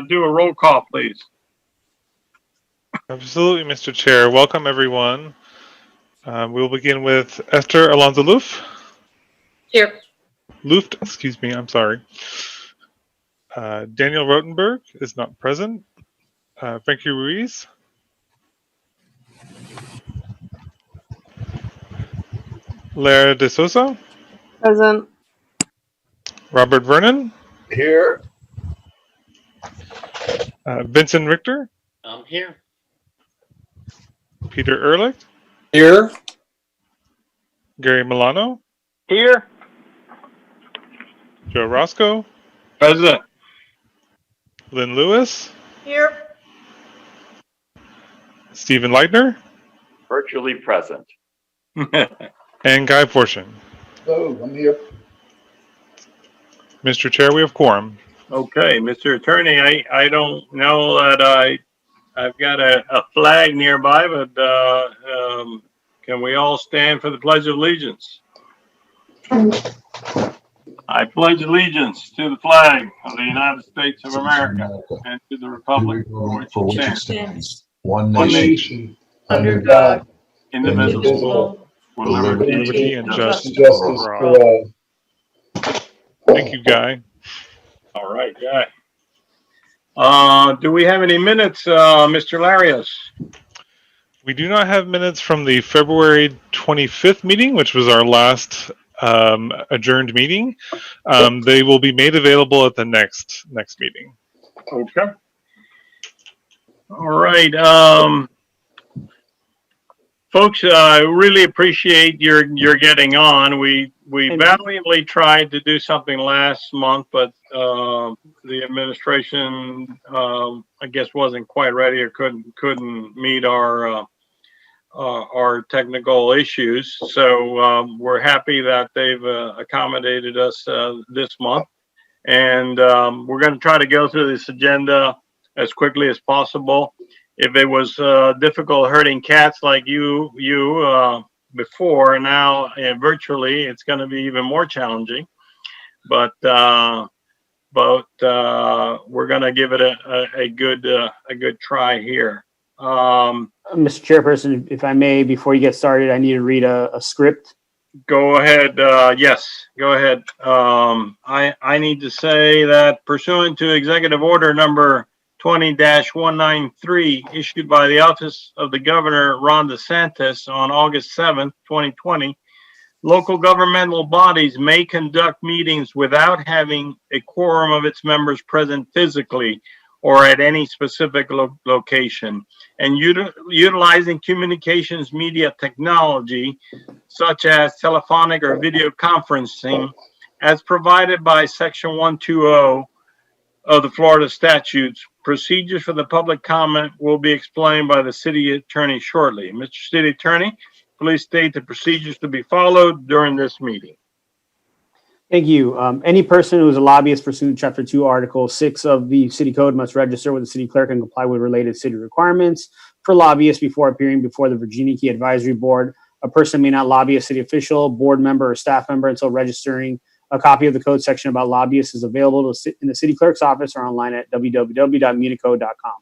do a roll call, please? Absolutely, Mr. Chair. Welcome, everyone. We'll begin with Esther Alonso Luft. Here. Luft, excuse me, I'm sorry. Daniel Rotenberg is not present. Frankie Ruiz. Lara de Sosa. Present. Robert Vernon. Here. Vincent Richter. I'm here. Peter Ehrlich. Here. Gary Milano. Here. Joe Roscoe. Present. Lynn Lewis. Here. Stephen Leitner. Virtually present. And Guy Portion. Oh, I'm here. Mr. Chair, we have quorum. Okay, Mr. Attorney, I don't know that I've got a flag nearby, but can we all stand for the Pledge of Allegiance? I pledge allegiance to the flag of the United States of America and to the republic for which it stands, One one nation, Under God, indivisible, with Liberty and justice justice for for all. all. Thank you, Guy. All right, Guy. Do we have any minutes, Mr. Larios? We do not have minutes from the February 25th meeting, which was our last adjourned meeting. They will be made available at the next meeting. Okay. All right. Folks, I really appreciate your getting on. We valiantly tried to do something last month, but the administration, I guess, wasn't quite ready or couldn't meet our technical issues. So we're happy that they've accommodated us this month, and we're going to try to go through this agenda as quickly as possible. If it was difficult herding cats like you before, now virtually it's going to be even more challenging. But we're going to give it a good try here. Mr. Chairperson, if I may, before you get started, I need to read a script. Go ahead. Yes, go ahead. I need to say that pursuant to Executive Order number 20-193 issued by the Office of the Governor Ron DeSantis on August 7th, 2020, local governmental bodies may conduct meetings without having a quorum of its members present physically or at any specific location, and utilizing communications media technology such as telephonic or video conferencing as provided by Section 120 of the Florida statutes. Procedures for the public comment will be explained by the city attorney shortly. Mr. City Attorney, please state the procedures to be followed during this meeting. Thank you. Any person who is a lobbyist pursuant to Chapter 2, Article 6 of the City Code must register with the city clerk and comply with related city requirements. For lobbyists before appearing before the Virginia Key Advisory Board, a person may not lobby a city official, board member, or staff member until registering. A copy of the code section about lobbyists is available in the city clerk's office or online at www.municode.com.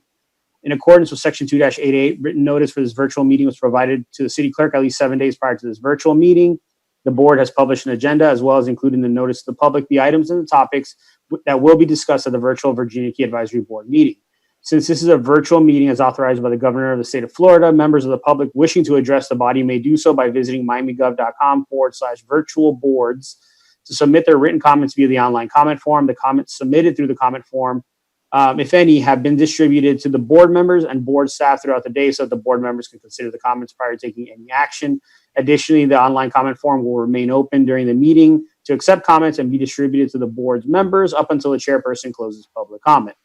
In accordance with Section 2-88, written notice for this virtual meeting was provided to the city clerk at least 7 days prior to this virtual meeting. The board has published an agenda as well as including the notice to the public, the items and the topics that will be discussed at the virtual Virginia Key Advisory Board meeting. Since this is a virtual meeting as authorized by the governor of the state of Florida, members of the public wishing to address the body may do so by visiting miamigov.com/virtual boards to submit their written comments via the online comment form. The comments submitted through the comment form, if any, have been distributed to the board members and board staff throughout the day so that the board members can consider the comments prior to taking any action. Additionally, the online comment form will remain open during the meeting to accept comments and be distributed to the board's members up until the chairperson closes public comment.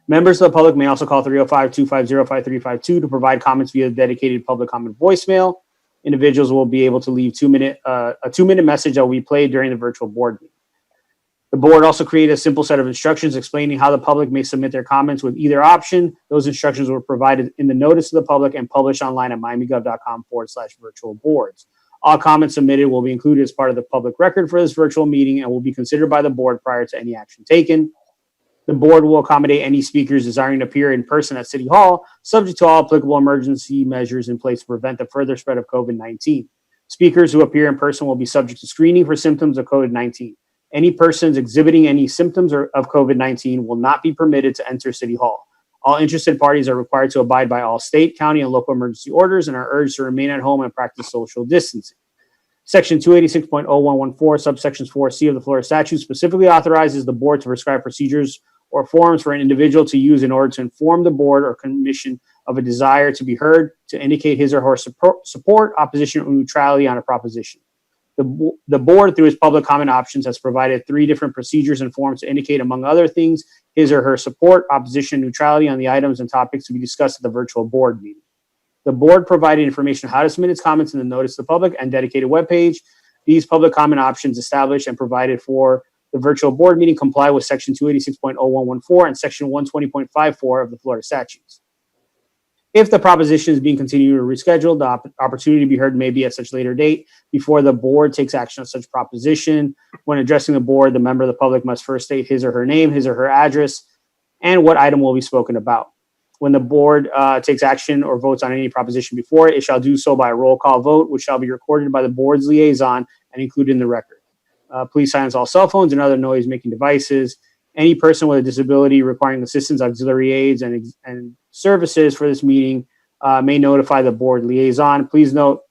Members of the public may also call 305-250-5352 to provide comments via the dedicated public comment voicemail. Individuals will be able to leave a 2-minute message that will be played during the virtual board meeting. The board also created a simple set of instructions explaining how the public may submit their comments with either option. Those instructions were provided in the notice to the public and published online at miamigov.com/virtual boards. All comments submitted will be included as part of the public record for this virtual meeting and will be considered by the board prior to any action taken. The board will accommodate any speakers desiring to appear in person at City Hall, subject to all applicable emergency measures in place to prevent the further spread of COVID-19. Speakers who appear in person will be subject to screening for symptoms of COVID-19. Any persons exhibiting any symptoms of COVID-19 will not be permitted to enter City Hall. All interested parties are required to abide by all state, county, and local emergency orders and are urged to remain at home and practice social distancing. Section 286.0114, subsections 4C of the Florida statute specifically authorizes the board to prescribe procedures or forms for an individual to use in order to inform the board or commission of a desire to be heard, to indicate his or her support, opposition, or neutrality on a proposition. The board, through its public comment options, has provided 3 different procedures and forms to indicate, among other things, his or her support, opposition, neutrality on the items and topics to be discussed at the virtual board meeting. The board provided information on how to submit its comments in the notice to the public and dedicated webpage. These public comment options established and provided for the virtual board meeting comply with Section 286.0114 and Section 120.54 of the Florida statutes. If the proposition is being continued or rescheduled, the opportunity to be heard may be at such later date before the board takes action on such proposition. When addressing the board, the member of the public must first state his or her name, his or her address, and what item will be spoken about. When the board takes action or votes on any proposition before it, it shall do so by a roll call vote, which shall be recorded by the board's liaison and included in the record. Please silence all cell phones and other noise-making devices. Any person with a disability requiring assistance, auxiliary aids, and services for this meeting may notify the board liaison. Please note,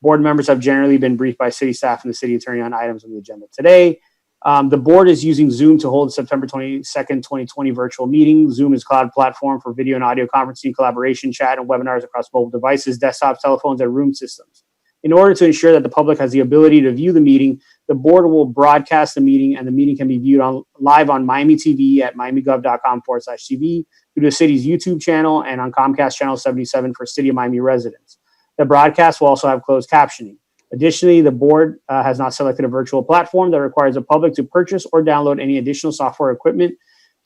board members have generally been briefed by city staff and the city attorney on items on the agenda today. The board is using Zoom to hold the September 22nd, 2020 virtual meeting. Zoom is a cloud platform for video and audio conferencing, collaboration, chat, and webinars across mobile devices, desktops, telephones, and room systems. In order to ensure that the public has the ability to view the meeting, the board will broadcast the meeting, and the meeting can be viewed live on Miami TV at miamigov.com/TV, through the city's YouTube channel, and on Comcast Channel 77 for City of Miami residents. The broadcast will also have closed captioning. Additionally, the board has not selected a virtual platform that requires the public to purchase or download any additional software equipment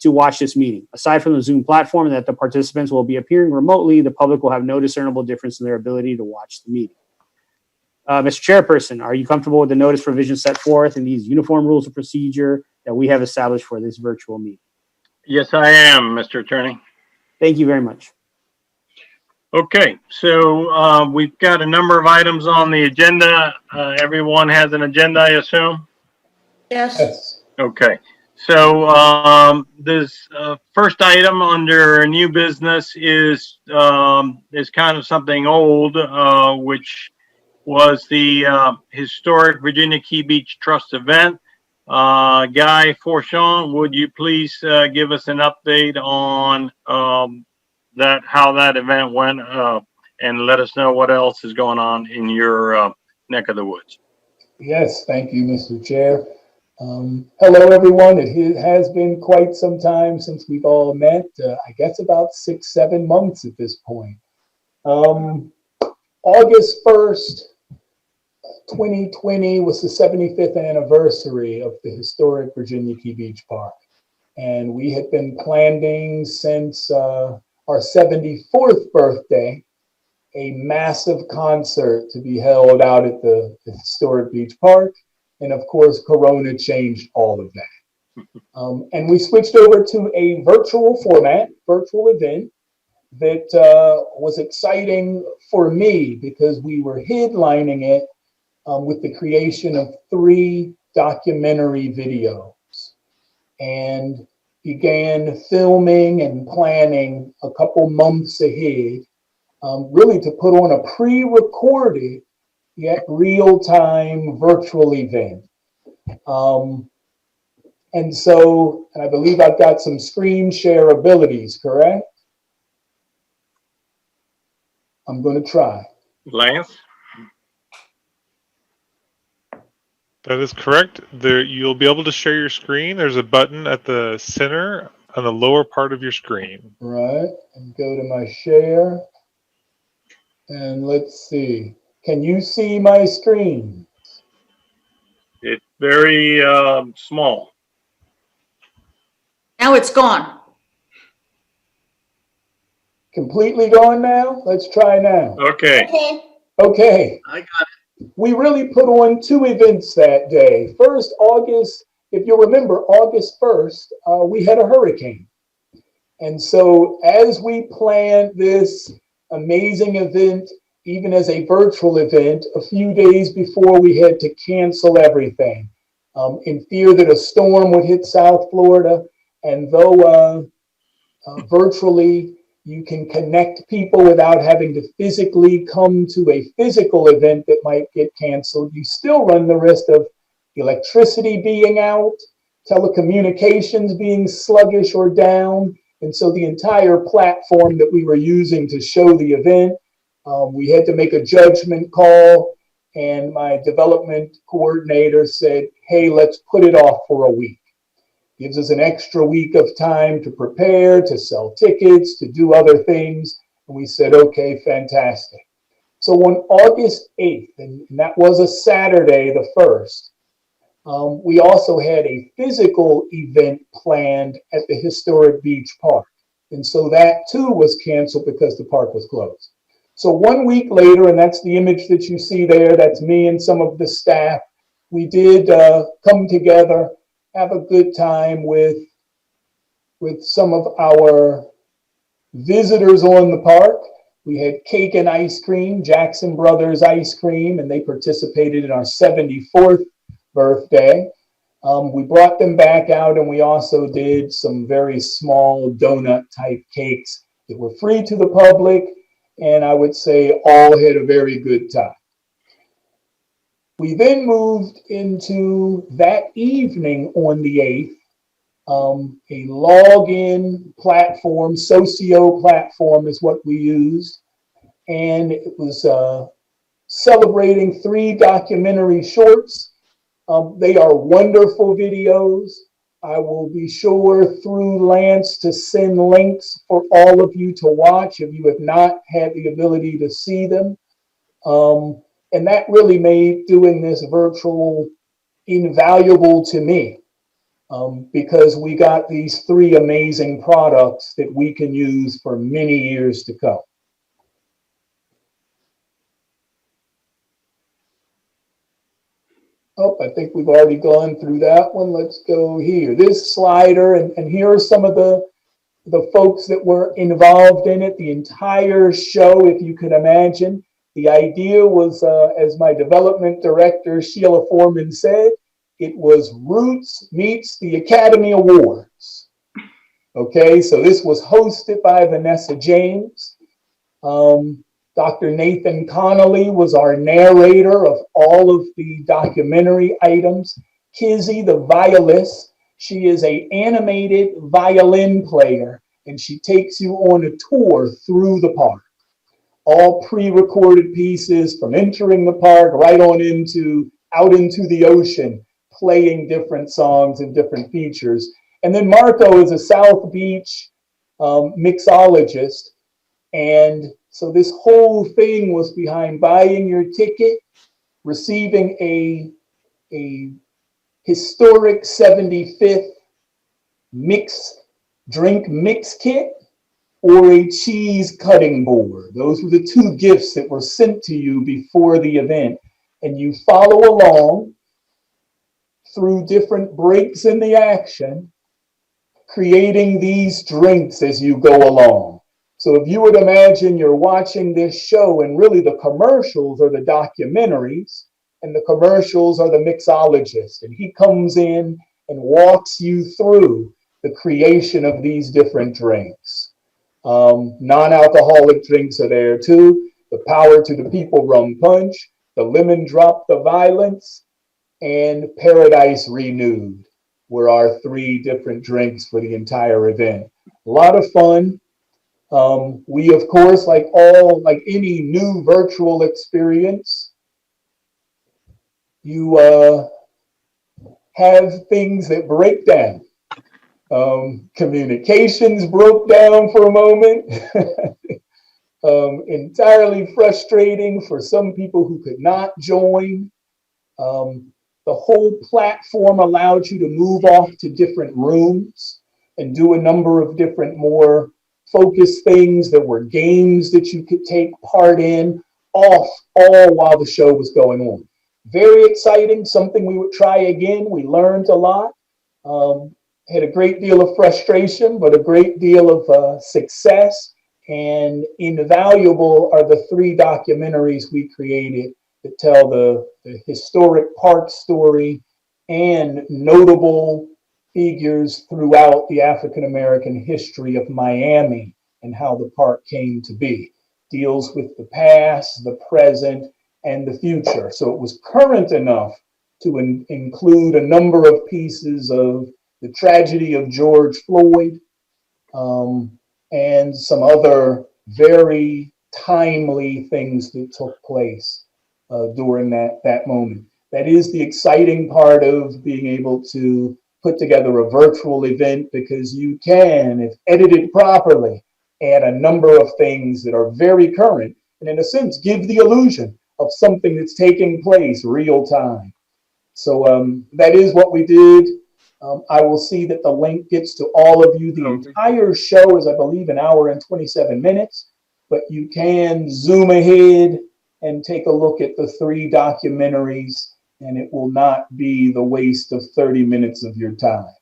to watch this meeting. Aside from the Zoom platform and that the participants will be appearing remotely, the public will have no discernible difference in their ability to watch the meeting. Mr. Chairperson, are you comfortable with the notice provisions set forth in these uniform rules of procedure that we have established for this virtual meeting? Yes, I am, Mr. Attorney. Thank you very much. Okay, so we've got a number of items on the agenda. Everyone has an agenda, I assume? Yes. Yes. Okay, so this first item under new business is kind of something old, which was the historic Virginia Key Beach Trust event. Guy Forchon, would you please give us an update on how that event went, and let us know what else is going on in your neck of the woods? Yes, thank you, Mr. Chair. Hello, everyone. It has been quite some time since we've all met. I guess about 6-7 months at this point. August 1st, 2020 was the 75th anniversary of the historic Virginia Key Beach Park. And we had been planning since our 74th birthday, a massive concert to be held out at the historic beach park. And of course, Corona changed all of that. And we switched over to a virtual format, virtual event that was exciting for me because we were headlining it with the creation of 3 documentary videos, and began filming and planning a couple months ahead, really to put on a pre-recorded yet real-time virtual event. And so I believe I've got some screen share abilities, correct? I'm going to try. Lance? That is correct. There, you'll be able to share your screen. There's a button at the center on the lower part of your screen. Right, and go to my share. And let's see. Can you see my screen? It's very small. Now it's gone. Completely gone now? Let's try now. Okay. Okay. Okay. I got We really put on 2 events that day. First, August if you remember, August 1st, we had a hurricane. And so as we planned this amazing event, even as a virtual event, a few days before we had to cancel everything in fear that a storm would hit South Florida. And though virtually you can connect people without having to physically come to a physical event that might get canceled, you still run the risk of electricity being out, telecommunications being sluggish or down. And so the entire platform that we were using to show the event, we had to make a judgment call, and my development coordinator said, hey, let's put it off for a week. Gives us an extra week of time to prepare, to sell tickets, to do other things. And we said, okay, fantastic. So on August 8th, and that was a Saturday, the 1st, we also had a physical event planned at the historic beach park. And so that too was canceled because the park was closed. So 1 week later, and that's the image that you see there, that's me and some of the staff, we did come together, have a good time with some of our visitors on the park. We had cake and ice cream, Jackson Brothers ice cream, and they participated in our 74th birthday. We brought them back out, and we also did some very small donut type cakes that were free to the public, and I would say all had a very good time. We then moved into that evening on the 8th, a login platform, Socio platform is what we used, and it was celebrating 3 documentary shorts. They are wonderful videos. I will be sure through Lance to send links for all of you to watch if you have not had the ability to see them. And that really made doing this virtual invaluable to me because we got these 3 amazing products that we can use for many years to come. Oh, I think we've already gone through that one. Let's go here. This slider, and here are some of the folks that were involved in it, the entire show, if you could imagine. The idea was, as my development director, Sheila Foreman, said, it was Roots meets the Academy Awards. Okay, so this was hosted by Vanessa James. Dr. Nathan Connolly was our narrator of all of the documentary items. Kizzy, the violist, she is an animated violin player, and she takes you on a tour through the park. All pre-recorded pieces from entering the park right on out into the ocean, playing different songs and different features. And then Marco is a South Beach mixologist, and so this whole thing was behind buying your ticket, receiving a historic 75th drink mix kit, or a cheese cutting board. Those were the 2 gifts that were sent to you before the event. And you follow along through different breaks in the action, creating these drinks as you go along. So if you would imagine you're watching this show, and really the commercials are the documentaries, and the commercials are the mixologist, and he comes in and walks you through the creation of these different drinks. Non-alcoholic drinks are there too. The Power to the People Rum Punch, the Lemon Drop the Violence, and Paradise Renewed were our 3 different drinks for the entire event. A lot of fun. We, of course, like any new virtual experience, you have things that break down. Communications broke down for a moment. Entirely frustrating for some people who could not join. The whole platform allowed you to move off to different rooms and do a number of different more focused things. There were games that you could take part in, all while the show was going on. Very exciting, something we would try again. We learned a lot. Had a great deal of frustration, but a great deal of success. And invaluable are the 3 documentaries we created that tell the historic park story and notable figures throughout the African American history of Miami and how the park came to be. Deals with the past, the present, and the future. So it was current enough to include a number of pieces of the tragedy of George Floyd, and some other very timely things that took place during that moment. That is the exciting part of being able to put together a virtual event, because you can, if edited properly, add a number of things that are very current and in a sense give the illusion of something that's taking place real time. So that is what we did. I will see that the link gets to all of you. The entire show is, I believe, 1 hour and 27 minutes, but you can zoom ahead and take a look at the 3 documentaries, and it will not be the waste of 30 minutes of your time.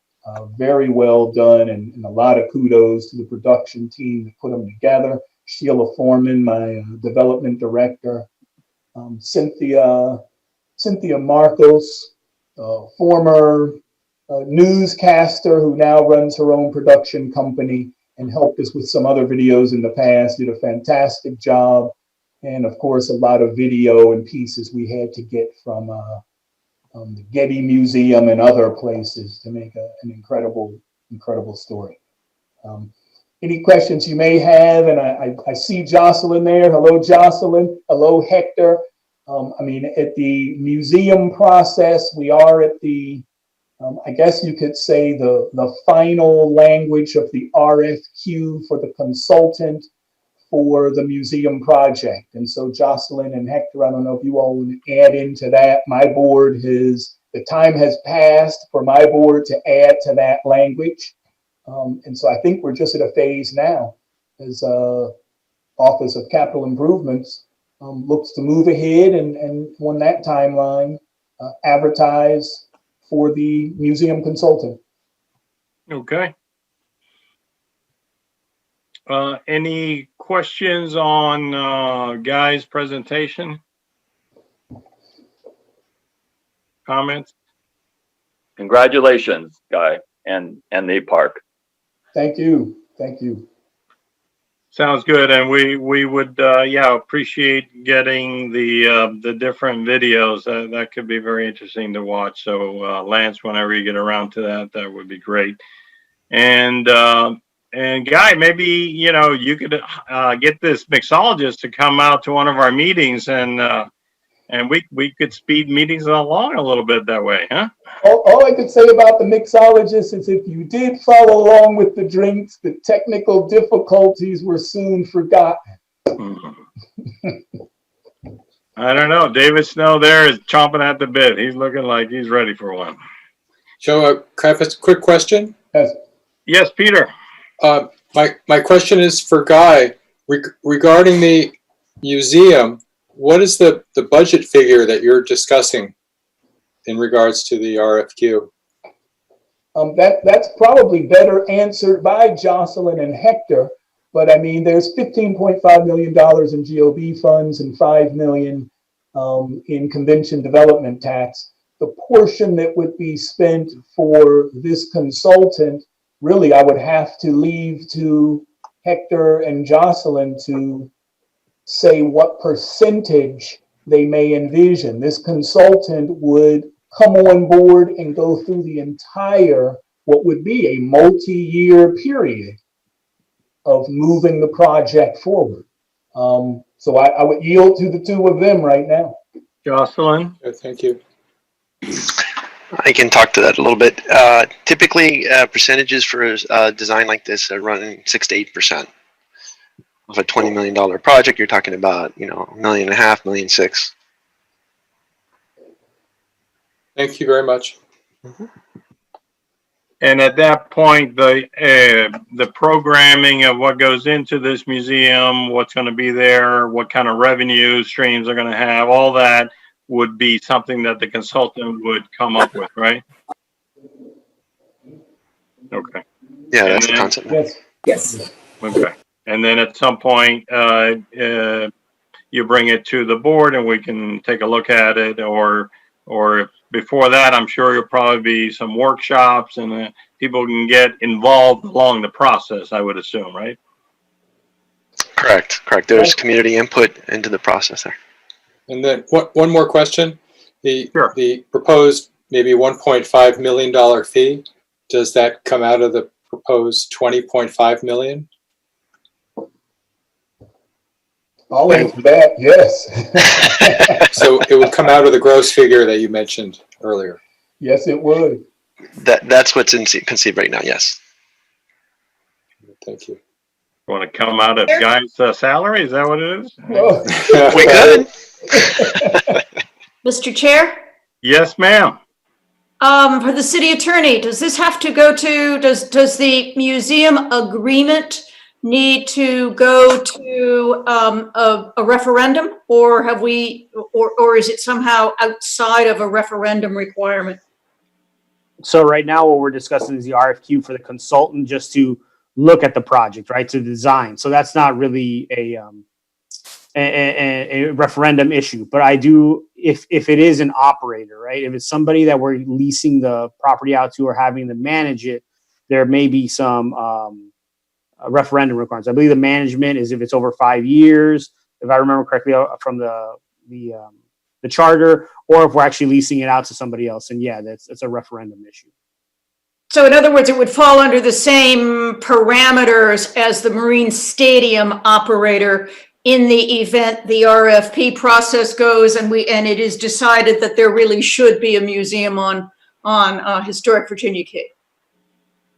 Very well done, and a lot of kudos to the production team that put them together. Sheila Foreman, my development director, Cynthia Marcos, former newscaster who now runs her own production company and helped us with some other videos in the past, did a fantastic job. And of course, a lot of video and pieces we had to get from the Getty Museum and other places to make an incredible story. Any questions you may have, and I see Jocelyn there. Hello, Jocelyn. Hello, Hector. At the museum process, we are at the, I guess you could say the final language of the RFQ for the consultant for the museum project. And so Jocelyn and Hector, I don't know if you all want to add into that. The time has passed for my board to add to that language. And so I think we're just at a phase now as Office of Capital Improvements looks to move ahead and on that timeline, advertise for the museum consultant. Okay. Any questions on Guy's presentation? Comments? Congratulations, Guy, and the park. Thank you. Thank you. Sounds good, and we would appreciate getting the different videos. That could be very interesting to watch. So Lance, whenever you get around to that would be great. And Guy, maybe you could get this mixologist to come out to one of our meetings, and we could speed meetings along a little bit that way, huh? All I could say about the mixologist is if you did follow along with the drinks, the technical difficulties were soon forgotten. I don't know. David Snow there is chomping at the bit. He's looking like he's ready for one. Joe, can I ask a quick question? Yes, Peter. My question is for Guy. Regarding the museum, what is the budget figure that you're discussing in regards to the RFQ? That's probably better answered by Jocelyn and Hector, but there's $15.5 million in GOB funds and $5 million in convention development tax. The portion that would be spent for this consultant, really, I would have to leave to Hector and Jocelyn to say what percentage they may envision. This consultant would come on board and go through the entire, what would be a multi-year period of moving the project forward. So I would yield to the 2 of them right now. Jocelyn. Thank you. I can talk to that a little bit. Typically, percentages for a design like this are running 6 to 8%. Of a $20 million project, you're talking about, $1.5 million, $1.6 million. Thank you very much. Mm-hmm. And at that point, the programming of what goes into this museum, what's going to be there, what kind of revenue streams they're going to have, all that would be something that the consultant would come up with, right? Okay, Yeah, that's And the then- concept. Yes. Yes. okay. And then at some point, you bring it to the board and we can take a look at it, or if before that, I'm sure there'll probably be some workshops and people can get involved along the process, I would assume, right? Correct. There's community input into the process there. And then one more question. Sure. The proposed maybe $1.5 million fee, does that come out of the proposed 20.5 million? I'll answer that, yes. So it would come out of the gross figure that you mentioned earlier. Yes, it would. That's what's conceived right now. Yes. Thank you. Want to come out of Guy's salary? Is that what it is? Oh. We could. Mr. Chair, Yes, ma'am. for the city attorney, does this have to go to, does the museum agreement need to go to a referendum, or have we, or is it somehow outside of a referendum requirement? So right now, what we're discussing is the RFQ for the consultant just to look at the project, right, to design. So that's not really a referendum issue. But I do, if it is an operator, right, if it's somebody that we're leasing the property out to or having to manage it, there may be some referendum requirements. I believe the management is if it's over 5 years, if I remember correctly from the charter, or if we're actually leasing it out to somebody else. And yeah, it's a referendum issue. So in other words, it would fall under the same parameters as the Marine Stadium operator in the event the RFP process goes and it is decided that there really should be a museum on historic Virginia Cape.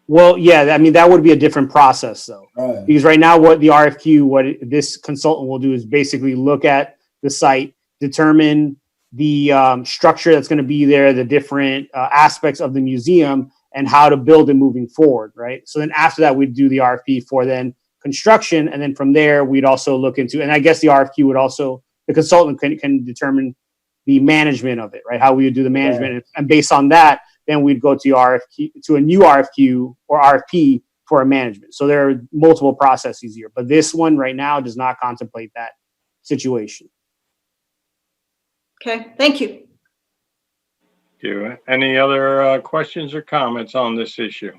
Well, yeah, I mean, that would be a different process though. Right. Because right now, what the RFQ, this consultant will do is basically look at the site, determine the structure that's going to be there, the different aspects of the museum, and how to build it moving forward, right? So then after that, we'd do the RFP for then construction, and then from there, we'd also look into, and I guess the RFQ would also, the consultant can determine the management of it, right? How we would do the management, Right. and based on that, then we'd go to RFQ, to a new RFQ or RFP for a management. So there are multiple processes here, but this one right now does not contemplate that situation. Okay, thank you. Any other questions or comments on this issue?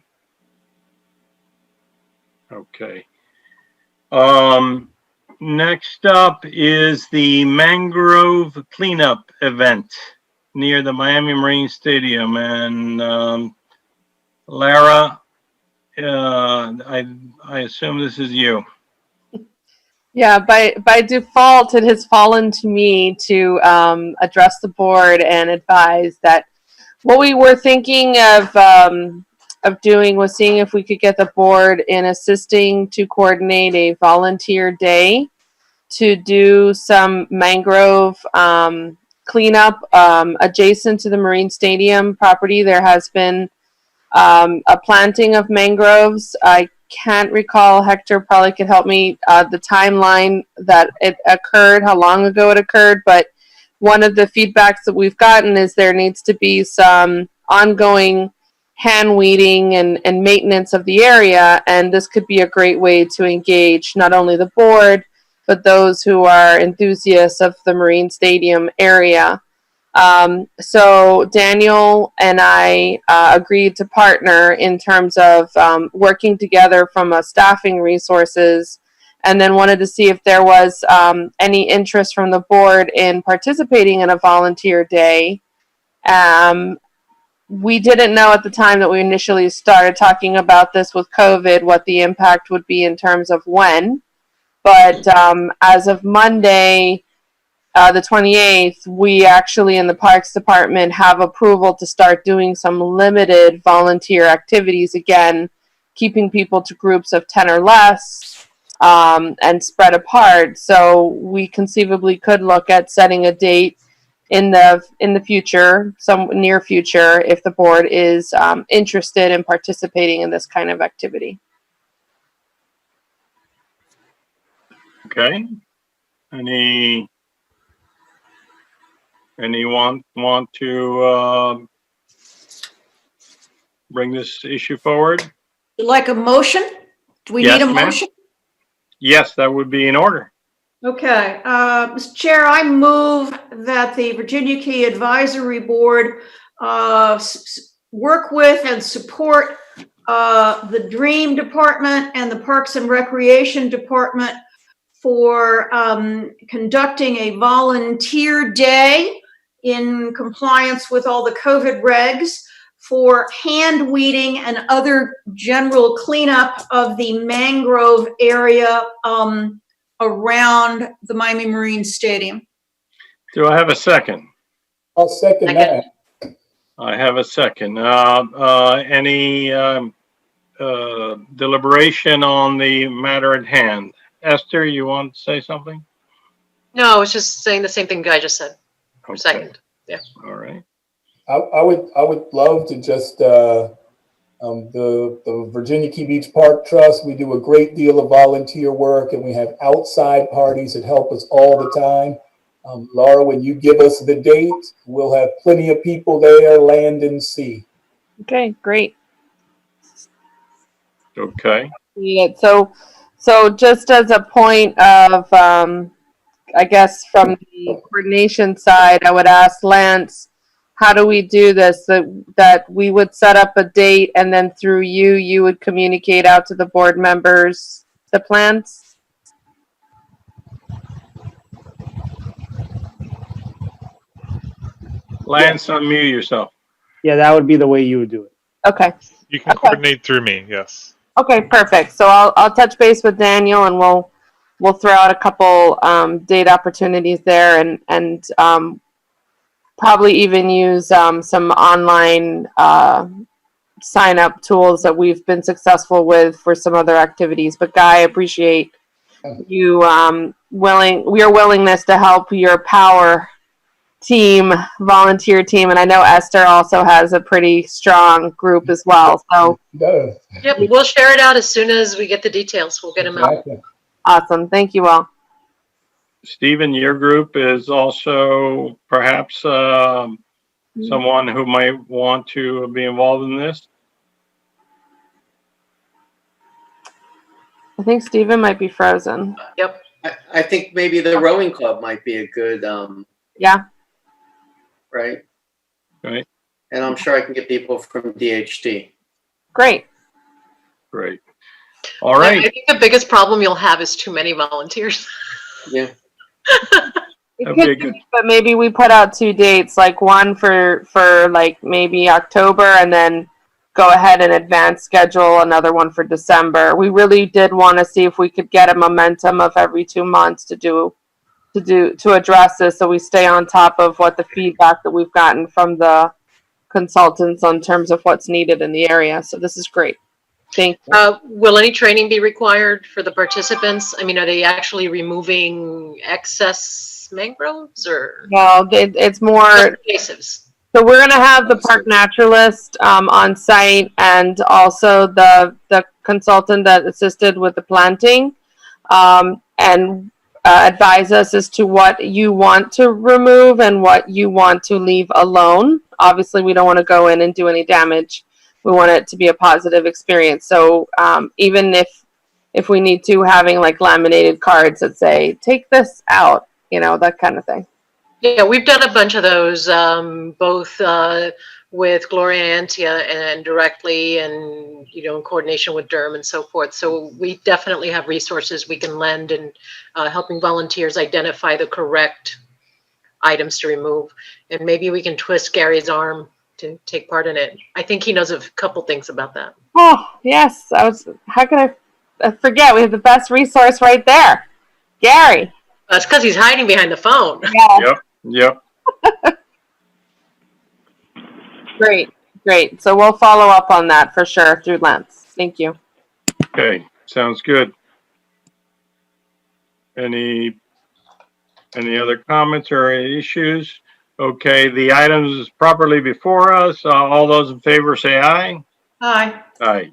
Okay. Next up is the mangrove cleanup event near the Miami Marine Stadium. And Lara, I assume this is you. Yeah, by default, it has fallen to me to address the board and advise that what we were thinking of doing was seeing if we could get the board in assisting to coordinate a volunteer day to do some mangrove cleanup adjacent to the Marine Stadium property. There has been a planting of mangroves. I can't recall, Hector probably could help me, the timeline that it occurred, how long ago it occurred, but one of the feedbacks that we've gotten is there needs to be some ongoing hand weeding and maintenance of the area, and this could be a great way to engage not only the board, but those who are enthusiasts of the Marine Stadium area. So Daniel and I agreed to partner in terms of working together from a staffing resources, and then wanted to see if there was any interest from the board in participating in a volunteer day. We didn't know at the time that we initially started talking about this with COVID what the impact would be in terms of when, but as of Monday, the 28th, we actually in the Parks Department have approval to start doing some limited volunteer activities again, keeping people to groups of 10 or less and spread apart. So we conceivably could look at setting a date in the future, some near future, if the board is interested in participating in this kind of activity. Okay. Anyone want to bring this issue forward? like a motion? Do we Yes, need a ma'am. motion? Yes, that would be in order. Okay, Mr. Chair, I move that the Virginia Key Advisory Board work with and support the Dream Department and the Parks and Recreation Department for conducting a volunteer day in compliance with all the COVID regs for hand weeding and other general cleanup of the mangrove area around the Miami Marine Stadium. Do I have a second? I'll second that. I have a second. Any deliberation on the matter at hand? Esther, you want to say something? No, I was just saying the same thing Guy just said. Okay. Second. Yeah. All right. I would love to just, the Virginia Key Beach Park Trust, we do a great deal of volunteer work and we have outside parties that help us all the time. Laura, when you give us the date, we'll have plenty of people there, land and sea. Okay, great. Okay. Yeah, so just as a point of, I guess from the coordination side, I would ask Lance, how do we do this? That we would set up a date and then through you would communicate out to the board members the plans? Lance, unmute yourself. Yeah, that would be the way you would do it. Okay. You can Okay. coordinate through me, yes. Okay, perfect. So I'll touch base with Daniel and we'll throw out a couple date opportunities there and probably even use some online sign up tools that we've been successful with for some other activities. But Guy, I appreciate you your willingness to help your power team, volunteer team, and I know Esther also has a pretty strong group as well. So Does. Yep, we'll share it out as soon as we get the details. We'll get them out. Exactly. awesome. Thank you all. Stephen, your group is also perhaps someone who might want to be involved in this. I think Stephen might be frozen. Yep. I think maybe the rowing club might be a good, Yeah. right? Right. And I'm sure I can get people from DHT. Great. Great. All I right. think the biggest problem you'll have is too many volunteers. Yeah. It That'd be a could good- be, but maybe we put out 2 dates, like one for like maybe October, and then go ahead and advance schedule another one for December. We really did want to see if we could get a momentum of every 2 months to address this, so we stay on top of what the feedback that we've gotten from the consultants on terms of what's needed in the area. So this is great. Thank you. Will any training be required for the participants? I mean, are they actually removing excess mangroves or No, it's more. invasives? So we're gonna have the park naturalist on site and also the consultant that assisted with the planting, and advise us as to what you want to remove and what you want to leave alone. Obviously, we don't want to go in and do any damage. We want it to be a positive experience. So even if we need to, having like laminated cards that say "take this out," that kind of thing. Yeah, we've done a bunch of those, both with Gloria Antia and directly and, in coordination with Durham and so forth. So we definitely have resources we can lend in helping volunteers identify the correct items to remove. And maybe we can twist Gary's arm to take part in it. I think he knows a couple things about that. Oh yes, how could I forget? We have the best resource right there, Gary. That's because he's hiding behind the phone. Yeah. Yep. Great. So we'll follow up on that for sure through Lance. Thank you. Okay. Sounds good. Any other comments or issues? Okay, the items is properly before us. All those in favor say aye. Aye. Aye.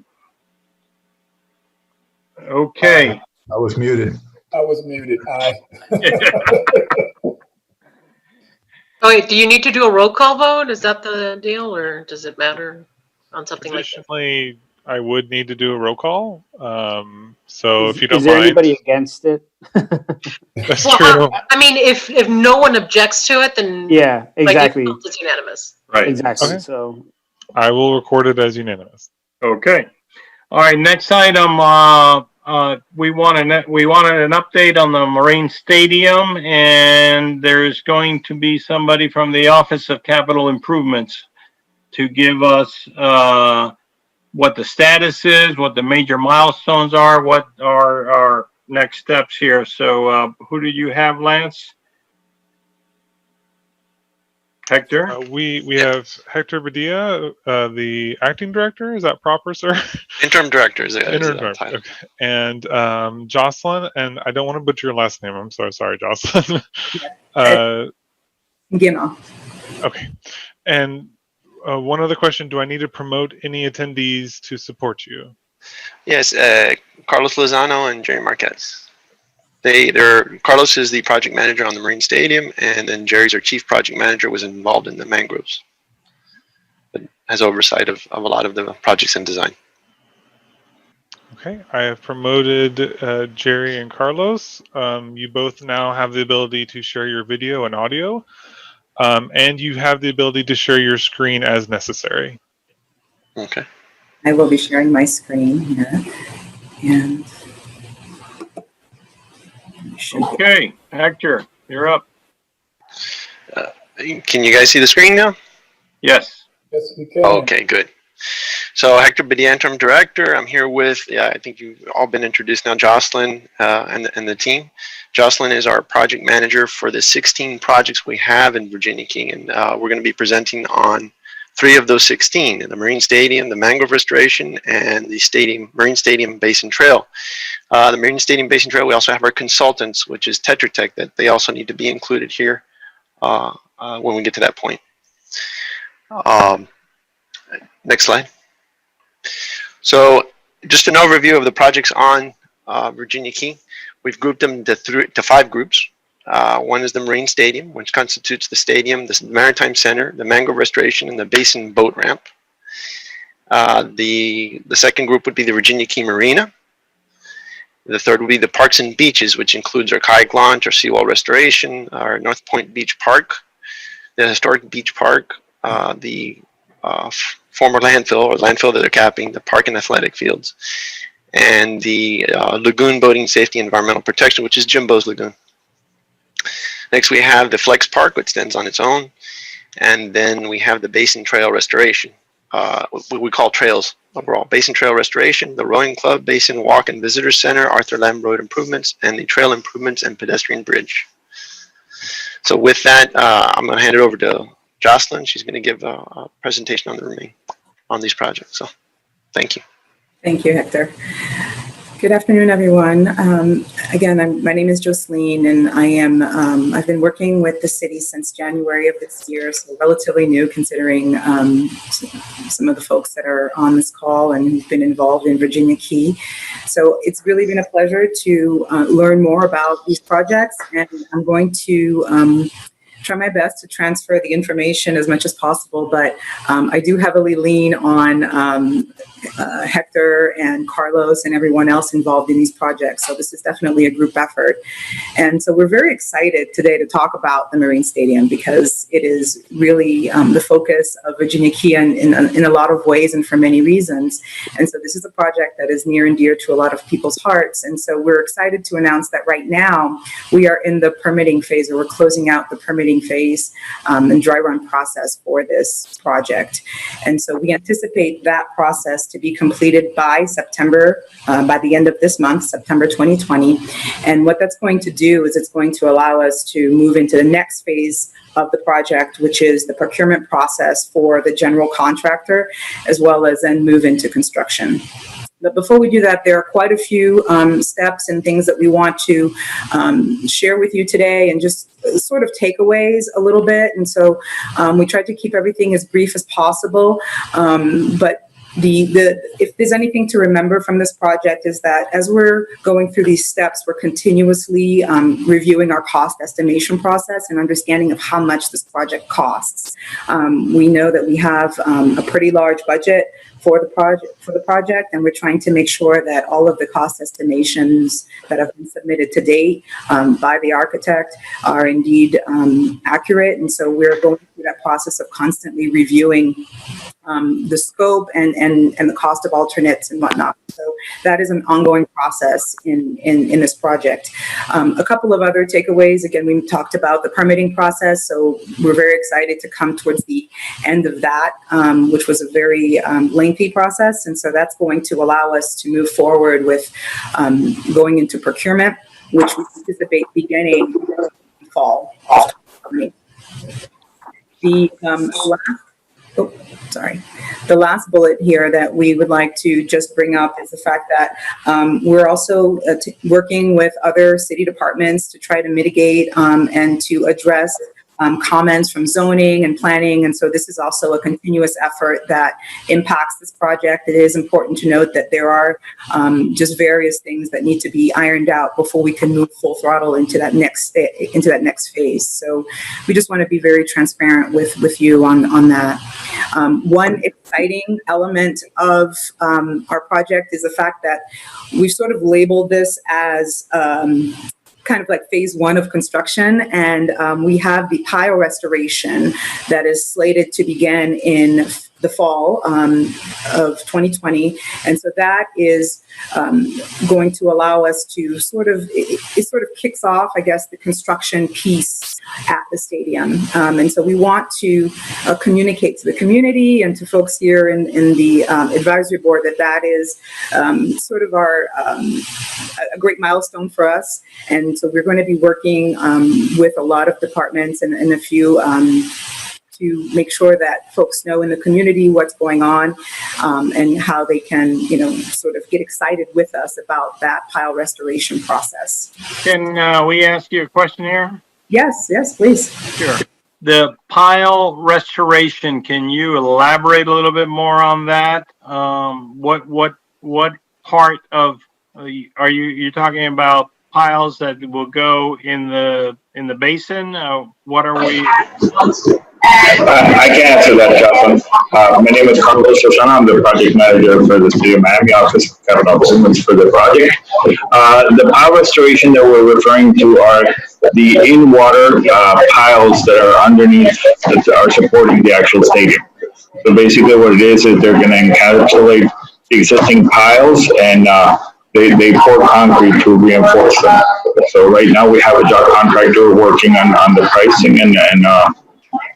Okay. I was muted. I was muted. Aye. Oh, wait, do you need to do a roll call vote? Is that the deal, or does it matter on something like that? Traditionally, I would need to do a roll call. So if you don't Is there mind, anybody against it? that's Well, true. I mean, if no one objects to it, then Yeah, exactly. it's unanimous. Right. Exactly. Okay. So I will record it as unanimous. Okay. All right, next item, we wanted an update on the Marine Stadium, and there's going to be somebody from the Office of Capital Improvements to give us what the status is, what the major milestones are, what are our next steps here. So who do you have, Lance? Hector? We have Hector Badia, the acting director. Is that proper, sir? Interim director is the Interim the director. title. Okay. And Jocelyn, and I don't want to butcher your last name. I'm so sorry, Jocelyn. Gino. Okay. And one other question: do I need to promote any attendees to support you? Yes, Carlos Lozano and Jerry Marquez. Carlos is the project manager on the Marine Stadium, and then Jerry's our chief project manager, was involved in the mangroves, but has oversight of a lot of the projects and design. Okay, I have promoted Jerry and Carlos. You both now have the ability to share your video and audio, and you have the ability to share your screen as necessary. Okay. I will be sharing my screen here. And Okay, Hector, you're up. Can you guys see the screen now? Yes. Yes, we can. Okay, good. So Hector Badia, interim director. I'm here with, I think you've all been introduced now, Jocelyn and the team. Jocelyn is our project manager for the 16 projects we have in Virginia Key, and we're going to be presenting on 3 of those 16, the Marine Stadium, the mangrove restoration, and the Marine Stadium Basin Trail. The Marine Stadium Basin Trail, we also have our consultants, which is Tetra Tech, that they also need to be included here when we get to that point. Next slide. So just an overview of the projects on Virginia Key. We've grouped them into 5 groups. One is the Marine Stadium, which constitutes the stadium, the Maritime Center, the mangrove restoration, and the basin boat ramp. The second group would be the Virginia Key Marina. The third would be the parks and beaches, which includes our kayak launch, our seawall restoration, our North Point Beach Park, the historic beach park, the former landfill that they're capping, the park and athletic fields, and the lagoon boating safety and environmental protection, which is Jimbo's Lagoon. Next, we have the Flex Park, which stands on its own. And then we have the Basin Trail Restoration, what we call trails overall. Basin Trail Restoration, the Rowing Club, Basin Walk and Visitor Center, Arthur Lamb Road Improvements, and the Trail Improvements and Pedestrian Bridge. So with that, I'm going to hand it over to Jocelyn. She's going to give a presentation on these projects. So thank you. thank you, Hector. Good afternoon, everyone. Again, my name is Jocelyn, and I've been working with the city since January of this year, so relatively new considering some of the folks that are on this call and who've been involved in Virginia Key. So it's really been a pleasure to learn more about these projects, and I'm going to try my best to transfer the information as much as possible, but I do heavily lean on Hector and Carlos and everyone else involved in these projects. So this is definitely a group effort. And so we're very excited today to talk about the Marine Stadium because it is really the focus of Virginia Key in a lot of ways and for many reasons. And so this is a project that is near and dear to a lot of people's hearts. And so we're excited to announce that right now we are in the permitting phase, or we're closing out the permitting phase and dry run process for this project. And so we anticipate that process to be completed by September, by the end of this month, September 2020. And what that's going to do is it's going to allow us to move into the next phase of the project, which is the procurement process for the general contractor, as well as then move into construction. But before we do that, there are quite a few steps and things that we want to share with you today and just sort of takeaways a little bit. And so we tried to keep everything as brief as possible. But if there's anything to remember from this project is that as we're going through these steps, we're continuously reviewing our cost estimation process and understanding of how much this project costs. We know that we have a pretty large budget for the project, and we're trying to make sure that all of the cost estimations that have been submitted to date by the architect are indeed accurate. And so we're going through that process of constantly reviewing the scope and the cost of alternates and whatnot. So that is an ongoing process in this project. A couple of other takeaways. Again, we talked about the permitting process. So we're very excited to come towards the end of that, which was a very lengthy process. And so that's going to allow us to move forward with going into procurement, which we anticipate beginning fall. The last bullet here that we would like to just bring up is the fact that we're also working with other city departments to try to mitigate and to address comments from zoning and planning. And so this is also a continuous effort that impacts this project. It is important to note that there are just various things that need to be ironed out before we can move full throttle into that next phase. So we just want to be very transparent with you on that. One exciting element of our project is the fact that we've sort of labeled this as kind of like phase one of construction, and we have the pile restoration that is slated to begin in the fall of 2020. And so that is going to allow us to it sort of kicks off, I guess, the construction piece at the stadium. And so we want to communicate to the community and to folks here in the advisory board that is sort of our a great milestone for us. And so we're going to be working with a lot of departments and a few to make sure that folks know in the community what's going on and how they can, sort of get excited with us about that pile restoration process. Can we ask you a question here? Yes, please. Sure. The pile restoration, can you elaborate a little bit more on that? What part of are you talking about piles that will go in the basin? What are we? I can answer that, Jocelyn. My name is Carlos Shoshana. I'm the project manager for the City of Miami Office of Capital Improvements for the project. The pile restoration that we're referring to are the in-water piles that are underneath that are supporting the actual stadium. So basically what it is they're going to encapsulate the existing piles and they pour concrete to reinforce them. So right now we have a job contractor working on the pricing and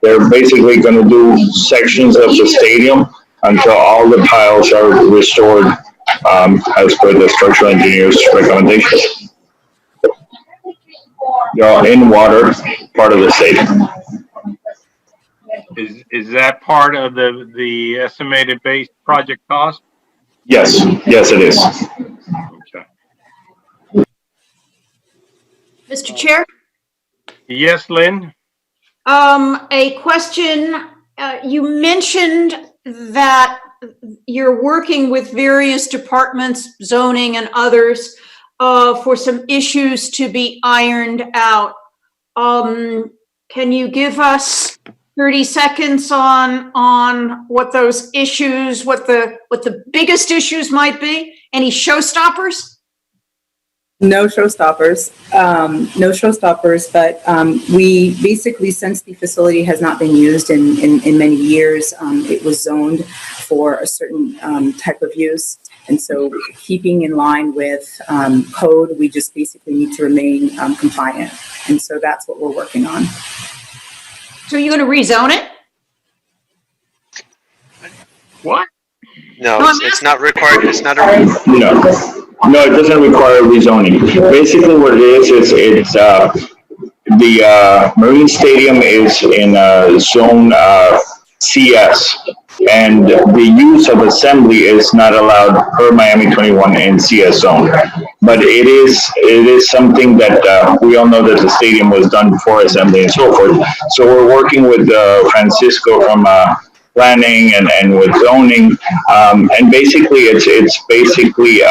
they're basically going to do sections of the stadium until all the piles are restored as per the structural engineer's recommendations. They're all in water, part of the stadium. Is that part of the estimated base project cost? Yes, it is. Okay. Mr. Chair? Yes, Lynn? A question, you mentioned that you're working with various departments, zoning and others, for some issues to be ironed out. Can you give us 30 seconds on what those issues, what the biggest issues might be? Any showstoppers? No showstoppers, but we basically, since the facility has not been used in many years, it was zoned for a certain type of use. And so keeping in line with code, we just basically need to remain compliant. And so that's what we're working on. So you're going to rezone it? What? No, it's not required. It's not a. No, it doesn't require rezoning. Basically what it is it's the Marine Stadium is in zone CS, and the use of assembly is not allowed per Miami 21 in CS zone. But it is something that we all know that the stadium was done for assembly and so forth. So we're working with Francisco from planning and with zoning. And basically, it's basically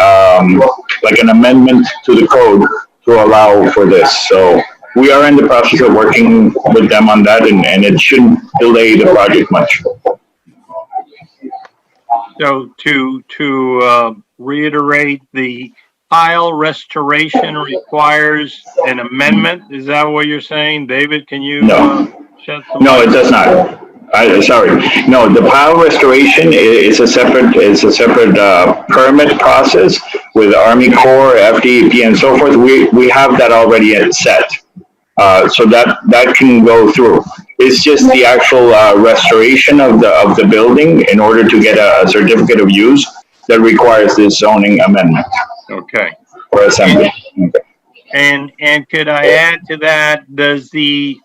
like an amendment to the code to allow for this. So we are in the process of working with them on that, and it shouldn't delay the project much. So to reiterate, the pile restoration requires an amendment. Is that what you're saying? David, can you shed some No, light? it does not. Sorry. No, the pile restoration is a separate permit process with Army Corps, FDEP, and so forth. We have that already set, so that can go through. It's just the actual restoration of the building in order to get a certificate of use that requires this zoning amendment. Okay. Or assembly. Okay. And could I add to that? Does the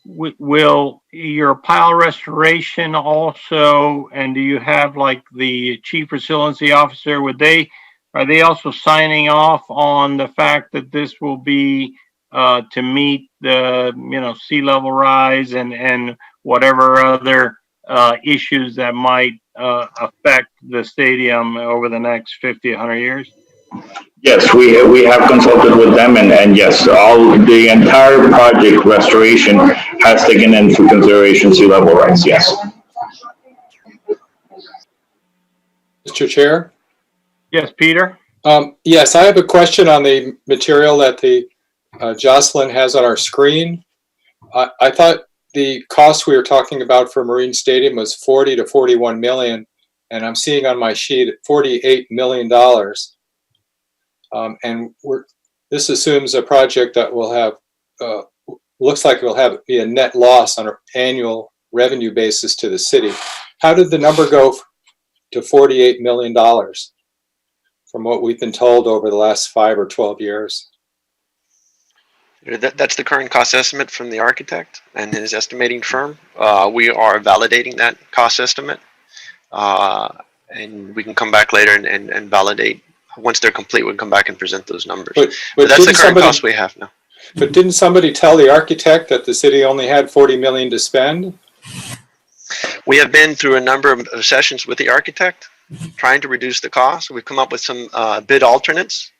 will your pile restoration also, and do you have like the chief resiliency officer, are they also signing off on the fact that this will be to meet the sea level rise and whatever other issues that might affect the stadium over the next 50, 100 years? Yes, we have consulted with them, and yes, the entire project restoration has taken into consideration sea level rise. Yes. Mr. Chair? Yes, Peter? Yes, I have a question on the material that the Jocelyn has on our screen. I thought the cost we were talking about for Marine Stadium was 40 to 41 million, and I'm seeing on my sheet $48 million. And this assumes a project that will have, looks like it will be a net loss on an annual revenue basis to the city. How did the number go to $48 million from what we've been told over the last 5 or 12 years? That's the current cost estimate from the architect and his estimating firm. We are validating that cost estimate, and we can come back later and validate. Once they're complete, we'll come back and present those numbers. But that's the current cost we have now. But didn't somebody tell the architect that the city only had 40 million to spend? We have been through a number of sessions with the architect, trying to reduce the cost. We've come up with some bid alternates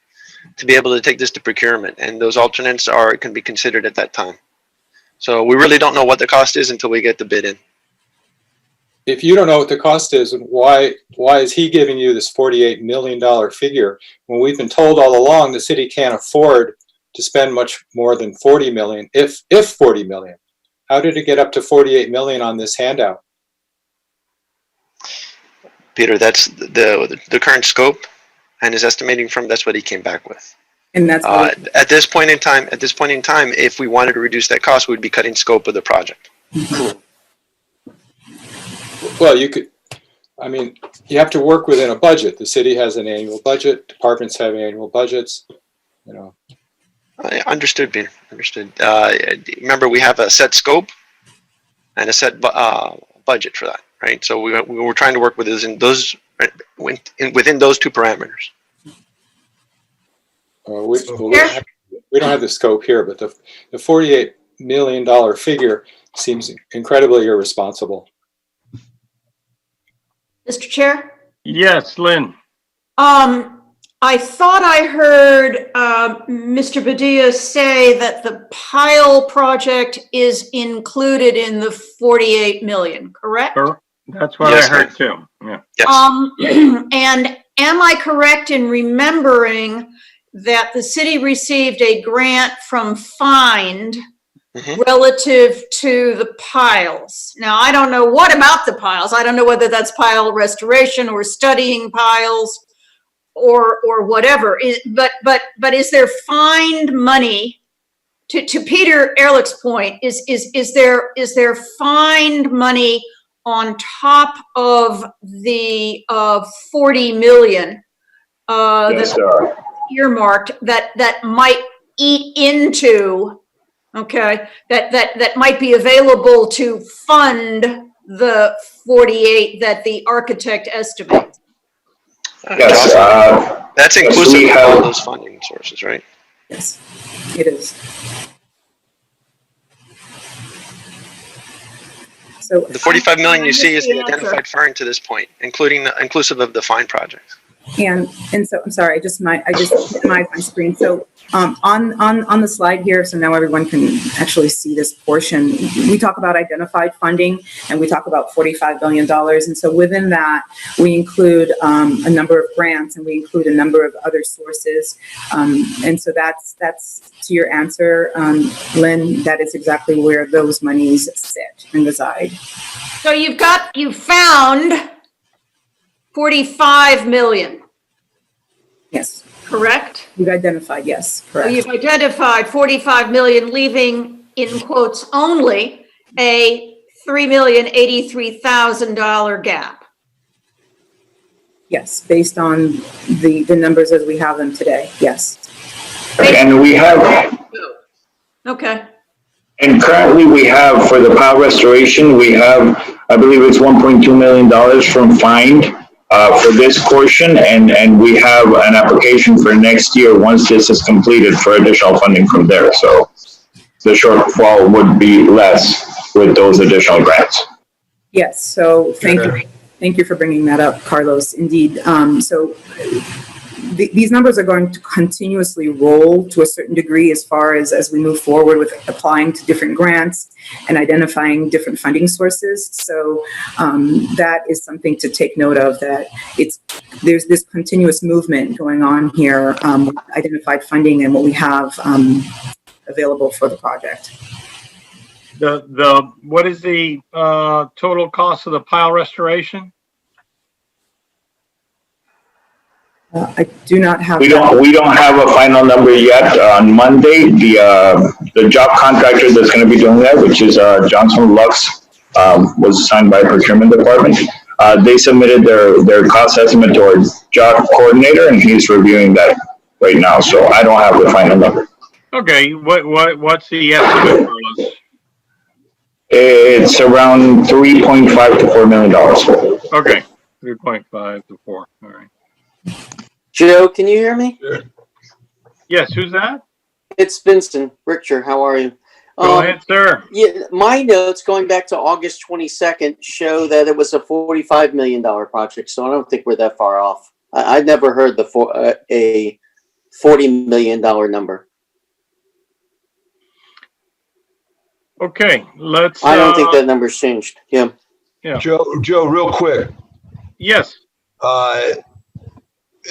to be able to take this to procurement, and those alternates can be considered at that time. So we really don't know what the cost is until we get the bid in. If you don't know what the cost is, why is he giving you this $48 million figure when we've been told all along the city can't afford to spend much more than 40 million, if 40 million? How did it get up to 48 million on this handout? Peter, that's the current scope, and his estimating firm, that's what he came back with. And that's at this point in time, if we wanted to reduce that cost, we'd be cutting scope of the project. Well, you have to work within a budget. The city has an annual budget, departments have annual budgets, Understood, Peter, understood. Remember, we have a set scope and a set budget for that, right? So we were trying to work within those two parameters. We don't have the scope here, but the $48 million figure seems incredibly irresponsible. Mr. Chair? Yes, Lynn. I thought I heard Mr. Padilla say that the pile project is included in the 48 million, correct? That's what Yes, I heard too. Yeah. Yes. And am I correct in remembering that the city received a grant from Find relative to the piles? Now, I don't know what about the piles. I don't know whether that's pile restoration or studying piles or whatever. But is there Find money? To Peter Ehrlich's point, is there Find money on top of the 40 million Yes, there are. earmarked that might eat into, that might be available to fund the 48 that the architect estimates? Yes, that's inclusive of all those funding sources, right? Yes, it is. So The 45 million you see is the the answer. identified fund to this point, inclusive of the fine projects. And so I'm sorry, I just minimized my screen. So on the slide here, so now everyone can actually see this portion. We talk about identified funding and we talk about $45 billion. And so within that, we include a number of grants and we include a number of other sources. And so that's to your answer, Lynn, that is exactly where those monies sit and reside. So you found 45 million, Yes, correct? you've identified, yes, So correct. you've identified 45 million, leaving in quotes only a $3,083,000 gap. Yes, based on the numbers as we have them today, yes. And we have, Okay. and currently we have, for the power restoration, we have, I believe it's $1.2 million from FIND for this portion, and we have an application for next year once this is completed for additional funding from there. So the shortfall would be less with those additional grants. Yes, so thank you for bringing that up, Carlos. Indeed, so these numbers are going to continuously roll to a certain degree as far as we move forward with applying to different grants and identifying different funding sources. So that is something to take note of, that there's this continuous movement going on here, with identified funding and what we have available for the project. What is the total cost of the pile restoration? I do not have. We don't have a final number yet. On Monday, the job contractor that's going to be doing that, which is Johnson Lux, was assigned by procurement department. They submitted their cost estimate to our job coordinator, and he's reviewing that right now. So I don't have the final number. Okay, what's the estimate for us? It's around $3.5 to $4 million. Okay, 3.5 to 4. All right. Joe, can you hear me? Yes, who's that? It's Vincent Richter. How are you? Go ahead, sir. Yeah, my notes going back to August 22nd show that it was a $45 million project, so I don't think we're that far off. I'd never heard a $40 million number. Okay, let's. I don't think that number's changed. Yeah. Yeah. Joe, real quick. Yes.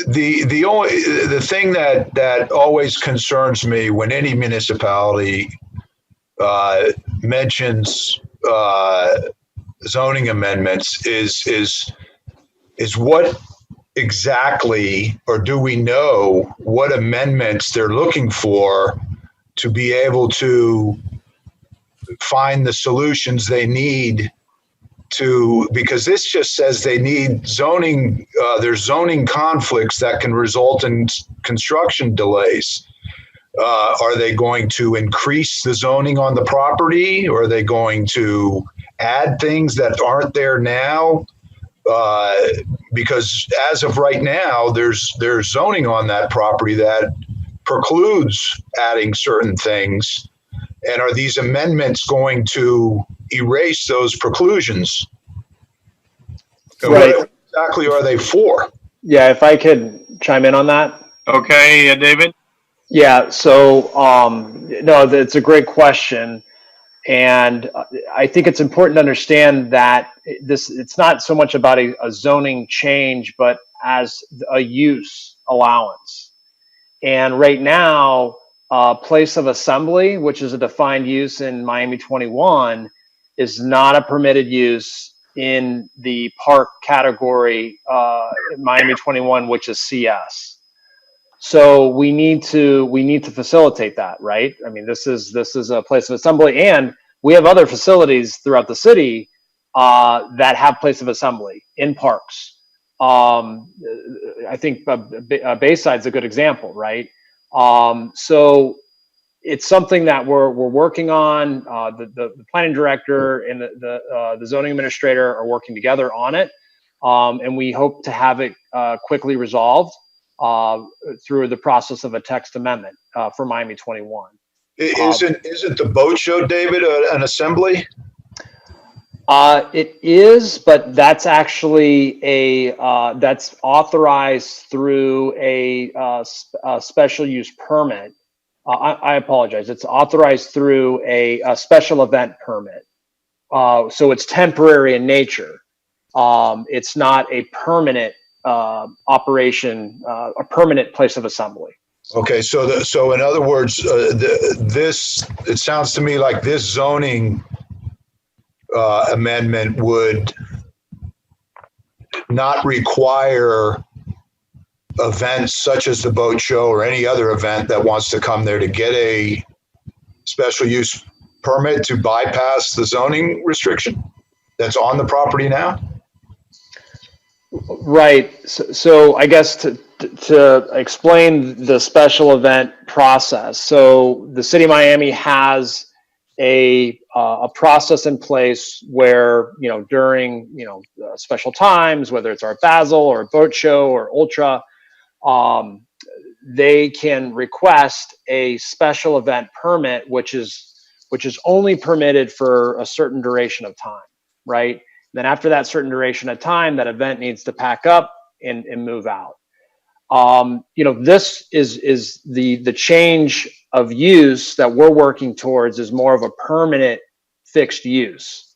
The thing that always concerns me when any municipality mentions zoning amendments is what exactly, or do we know what amendments they're looking for to be able to find the solutions they need to, because this just says they need zoning, there's zoning conflicts that can result in construction delays. Are they going to increase the zoning on the property? Or are they going to add things that aren't there now? Because as of right now, there's zoning on that property that precludes adding certain things. And are these amendments going to erase those preclusions? Right. What exactly are they for? Yeah, if I could chime in on that. Okay, David? Yeah, so, no, it's a great question. And I think it's important to understand that it's not so much about a zoning change, but as a use allowance. And right now, place of assembly, which is a defined use in Miami 21, is not a permitted use in the park category, Miami 21, which is CS. So we need to facilitate that, right? I mean, this is a place of assembly, and we have other facilities throughout the city that have place of assembly in parks. I think Bayside's a good example, right? So it's something that we're working on. The planning director and the zoning administrator are working together on it, and we hope to have it quickly resolved through the process of a text amendment for Miami 21. Isn't the boat show, David, an assembly? It is, but that's actually that's authorized through a special use permit. I apologize. It's authorized through a special event permit. So it's temporary in nature. It's not a permanent operation, a permanent place of assembly. Okay, so in other words, it sounds to me like this zoning amendment would not require events such as the boat show or any other event that wants to come there to get a special use permit to bypass the zoning restriction that's on the property now? Right. So I guess to explain the special event process. So the city of Miami has a process in place where, during, special times, whether it's Art Basel or Boat Show or Ultra, they can request a special event permit, which is only permitted for a certain duration of time, right? Then after that certain duration of time, that event needs to pack up and move out. This is the change of use that we're working towards is more of a permanent fixed use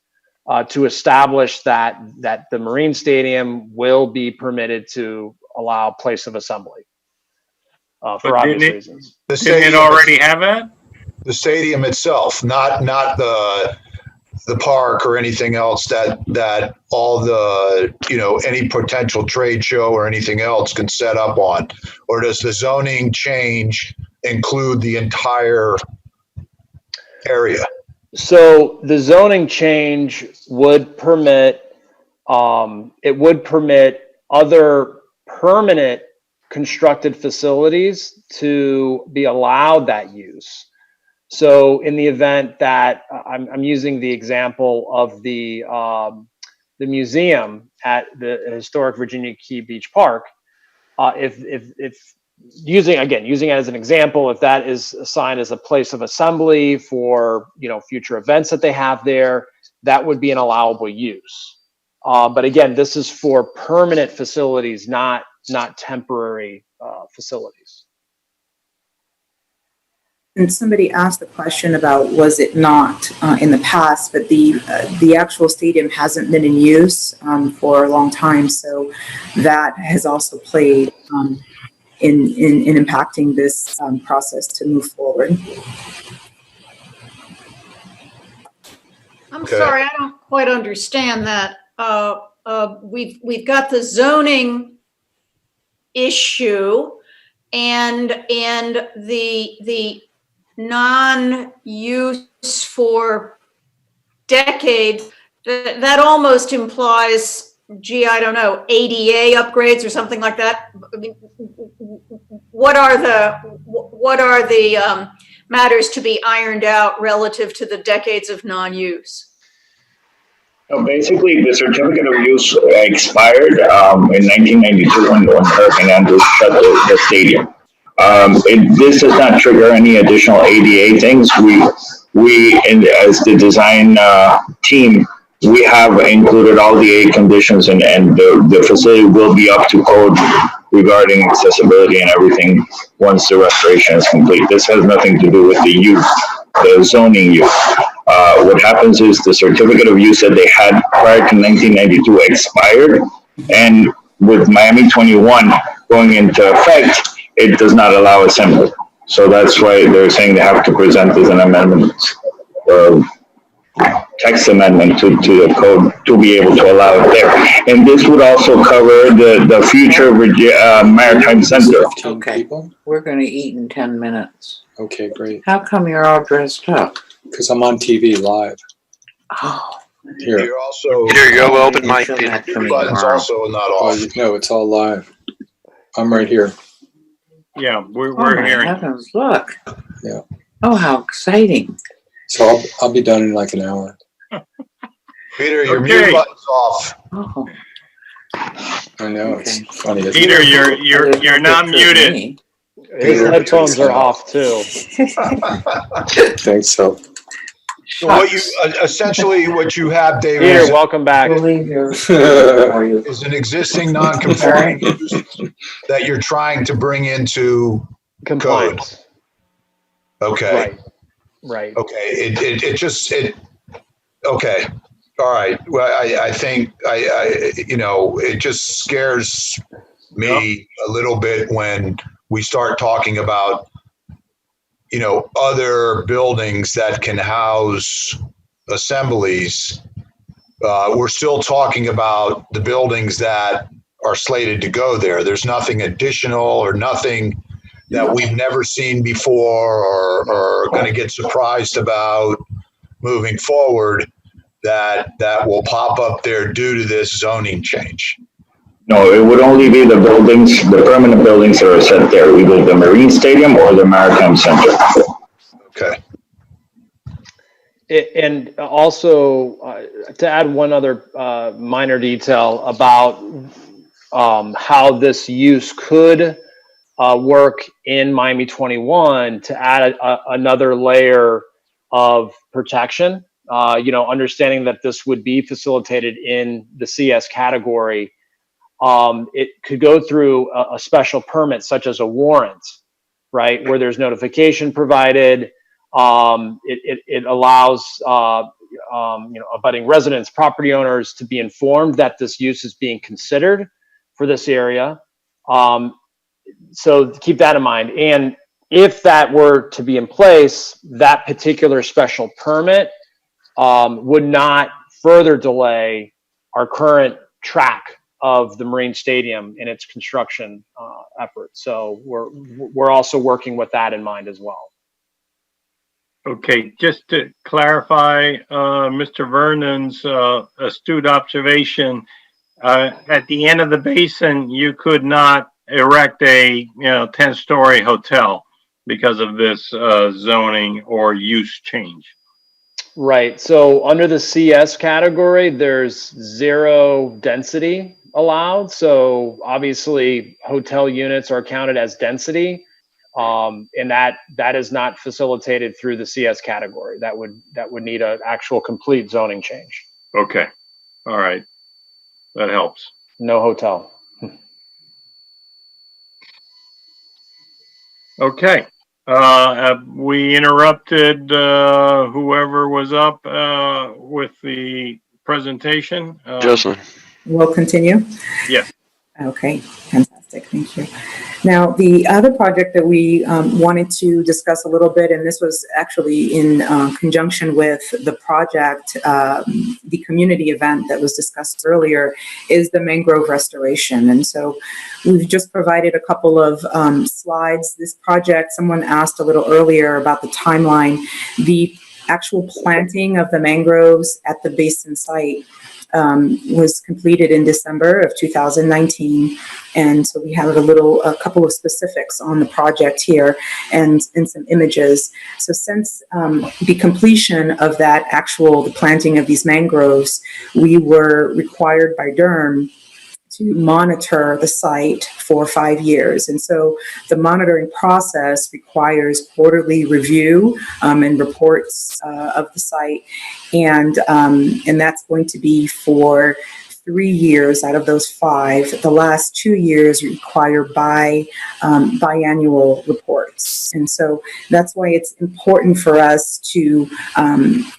to establish that the Marine Stadium will be permitted to allow place of assembly for obvious reasons. Didn't it already have that? The stadium itself, not the park or anything else that all the, any potential trade show or anything else can set up on? Or does the zoning change include the entire area? So the zoning change would permit, it would permit other permanent constructed facilities to be allowed that use. So in the event that I'm using the example of the museum at the historic Virginia Key Beach Park, if using it as an example, if that is assigned as a place of assembly for future events that they have there, that would be an allowable use. But again, this is for permanent facilities, not temporary facilities. And somebody asked the question about was it not in the past, but the actual stadium hasn't been in use for a long time, so that has also played in impacting this process to move forward. I'm sorry, I don't quite understand that. We've got the zoning issue and the non-use for decades. That almost implies, I don't know, ADA upgrades or something like that. I mean, what are the matters to be ironed out relative to the decades of non-use? So basically, the certificate of use expired in 1992 when Hurricane Andrew shut the stadium. This does not trigger any additional ADA things. We as the design team, we have included all the 8 conditions, and the facility will be up to code regarding accessibility and everything once the restoration is complete. This has nothing to do with the use, the zoning use. What happens is the certificate of use that they had prior to 1992 expired, and with Miami 21 going into effect, it does not allow assembly. So that's why they're saying they have to present as an amendment, text amendment to the code to be able to allow it there. And this would also cover the future Maritime Center. Okay, we're going to eat in 10 minutes. Okay, great. How come you're all dressed up? Because I'm on TV live. Oh, Here. You're also, Here you go, open mic. show that to me button's tomorrow. also not Oh, off. no, it's all live. I'm right here. Yeah, we're Oh my hearing. heavens, look. Yeah. Oh, how exciting. So I'll be done in like an hour. Peter, your Okay. mute button's off. Oh, I know, it's Okay. funny. Isn't Peter, it? you're not muted. Me. His headphones are off too. Thanks, so. what you essentially what you have, David, Peter, welcome back. is an existing non-conforming use that you're trying to bring into Compliance. Okay. Right. Okay. Okay. All right. Well, I think it just scares me a little bit when we start talking about, other buildings that can house assemblies. We're still talking about the buildings that are slated to go there. There's nothing additional or nothing that we've never seen before or going to get surprised about moving forward that will pop up there due to this zoning change. No, it would only be the buildings, the permanent buildings that are set there, either the Marine Stadium or the Maritime Center. Okay. And also, to add one other minor detail about how this use could work in Miami 21 to add another layer of protection, understanding that this would be facilitated in the CS category. It could go through a special permit, such as a warrant, right, where there's notification provided. It allows abutting residents, property owners to be informed that this use is being considered for this area. So keep that in mind. And if that were to be in place, that particular special permit would not further delay our current track of the Marine Stadium in its construction efforts. So we're also working with that in mind as well. Okay, just to clarify, Mr. Vernon's astute observation, at the end of the basin, you could not erect a 10-story hotel because of this zoning or use change. Right. So under the CS category, there's zero density allowed. So obviously, hotel units are counted as density. And that is not facilitated through the CS category. That would need an actual complete zoning change. Okay. All right. That helps. No hotel. Okay. We interrupted whoever was up with the presentation. Jocelyn. We'll continue. Yes. Okay, fantastic. Thank you. Now, the other project that we wanted to discuss a little bit, and this was actually in conjunction with the project, the community event that was discussed earlier, is the mangrove restoration. And so we've just provided a couple of slides. This project, someone asked a little earlier about the timeline. The actual planting of the mangroves at the basin site was completed in December of 2019. And so we have a couple of specifics on the project here and some images. So since the completion of that the planting of these mangroves, we were required by DERM to monitor the site for 5 years. And so the monitoring process requires quarterly review and reports of the site. And that's going to be for 3 years out of those 5. The last 2 years require biannual reports. And so that's why it's important for us to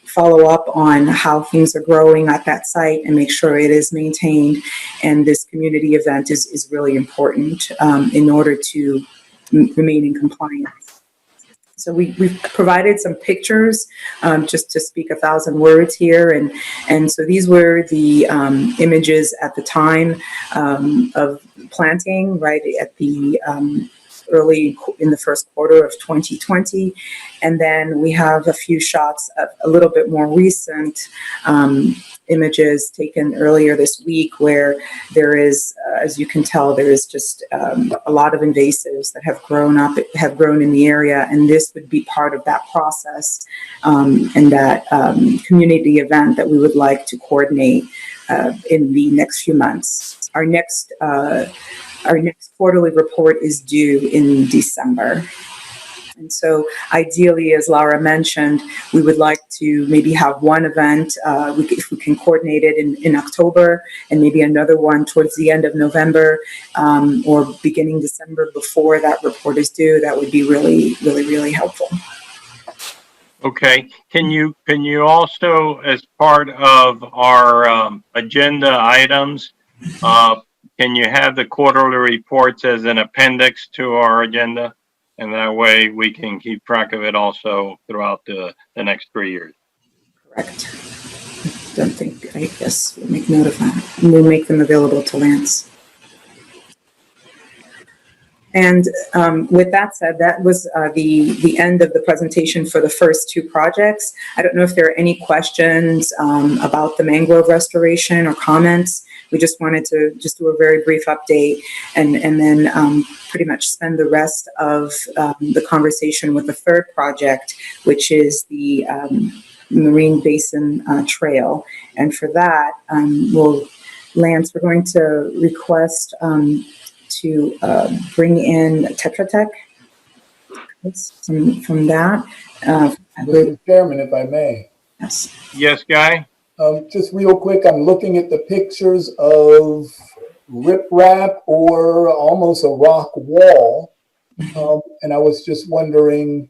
follow up on how things are growing at that site and make sure it is maintained. And this community event is really important in order to remain in compliance. So we've provided some pictures just to speak 1,000 words here. And so these were the images at the time of planting, right at the early in the first quarter of 2020. And then we have a few shots of a little bit more recent images taken earlier this week where there is, as you can tell, there is just a lot of invasives that have grown in the area. And this would be part of that process and that community event that we would like to coordinate in the next few months. Our next quarterly report is due in December. And so ideally, as Laura mentioned, we would like to maybe have one event, if we can coordinate it in October, and maybe another one towards the end of November, or beginning December before that report is due. That would be really, really, really helpful. Okay, can you also, as part of our agenda items, can you have the quarterly reports as an appendix to our agenda? And that way we can keep track of it also throughout the next 3 years. Correct. I guess we'll make note of that. And we'll make them available to Lance. And with that said, that was the end of the presentation for the first two projects. I don't know if there are any questions about the mangrove restoration or comments. We just wanted to just do a very brief update and then pretty much spend the rest of the conversation with the third project, which is the Marine Basin Trail. And for that, Lance, we're going to request to bring in Tetra Tech from that. Mr. Chairman, if I may. Yes. Yes, Guy? Just real quick, I'm looking at the pictures of riprap or almost a rock wall. And I was just wondering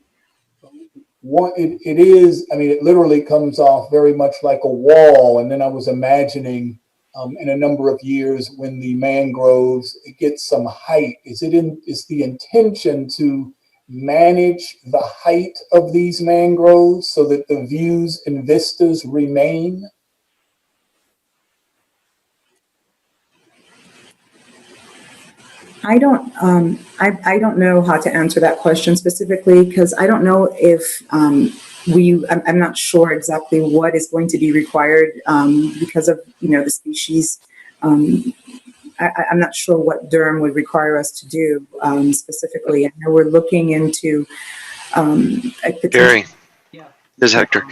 what it is. I mean, it literally comes off very much like a wall. And then I was imagining in a number of years when the mangroves get some height, is the intention to manage the height of these mangroves so that the views and vistas remain? I don't know how to answer that question specifically, because I don't know if I'm not sure exactly what is going to be required because of the species. I'm not sure what Durham would require us to do specifically. I know we're looking into Gary, this is Hector.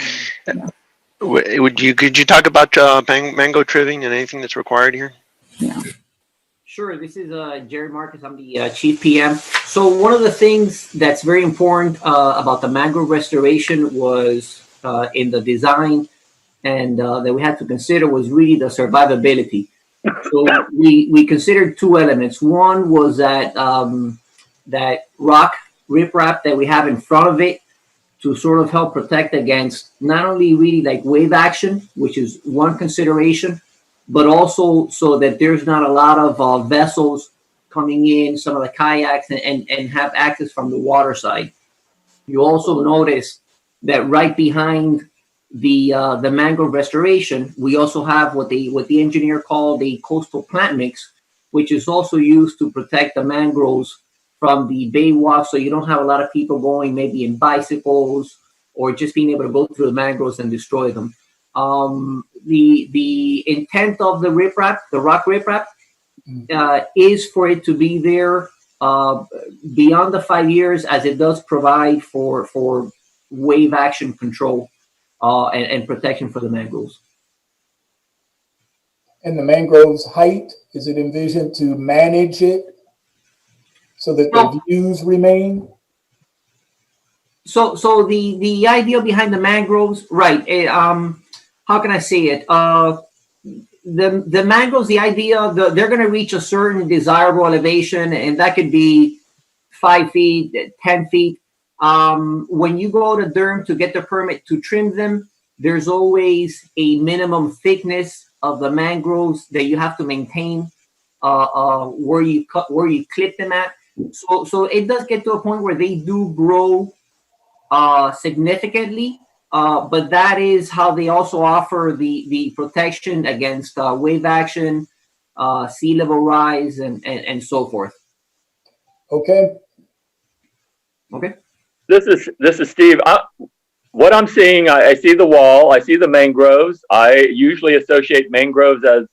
Could you talk about mango trimming and anything that's required here? Yeah. Sure. This is Jerry Marcus. I'm the Chief PM. So one of the things that's very important about the mangrove restoration was in the design and that we had to consider was really the survivability. So we considered two elements. One was that that rock riprap that we have in front of it to sort of help protect against not only really like wave action, which is one consideration, but also so that there's not a lot of vessels coming in, some of the kayaks, and have access from the water side. You also notice that right behind the mangrove restoration, we also have what the engineer called the coastal plant mix, which is also used to protect the mangroves from the bay walk, so you don't have a lot of people going maybe in bicycles or just being able to go through the mangroves and destroy them. The intent of the riprap, the rock riprap, is for it to be there beyond the 5 years, as it does provide for wave action control and protection for the mangroves. And the mangrove's height, is it envisioned to manage it so that the views remain? So the idea behind the mangroves, right? How can I say it? The mangroves, the idea, they're going to reach a certain desirable elevation, and that could be 5 feet, 10 feet. When you go to Durham to get the permit to trim them, there's always a minimum thickness of the mangroves that you have to maintain where you clip them at. So it does get to a point where they do grow significantly. But that is how they also offer the protection against wave action, sea level rise, and so forth. Okay. Okay. This is Steve. What I'm seeing, I see the wall, I see the mangroves. I usually associate mangroves as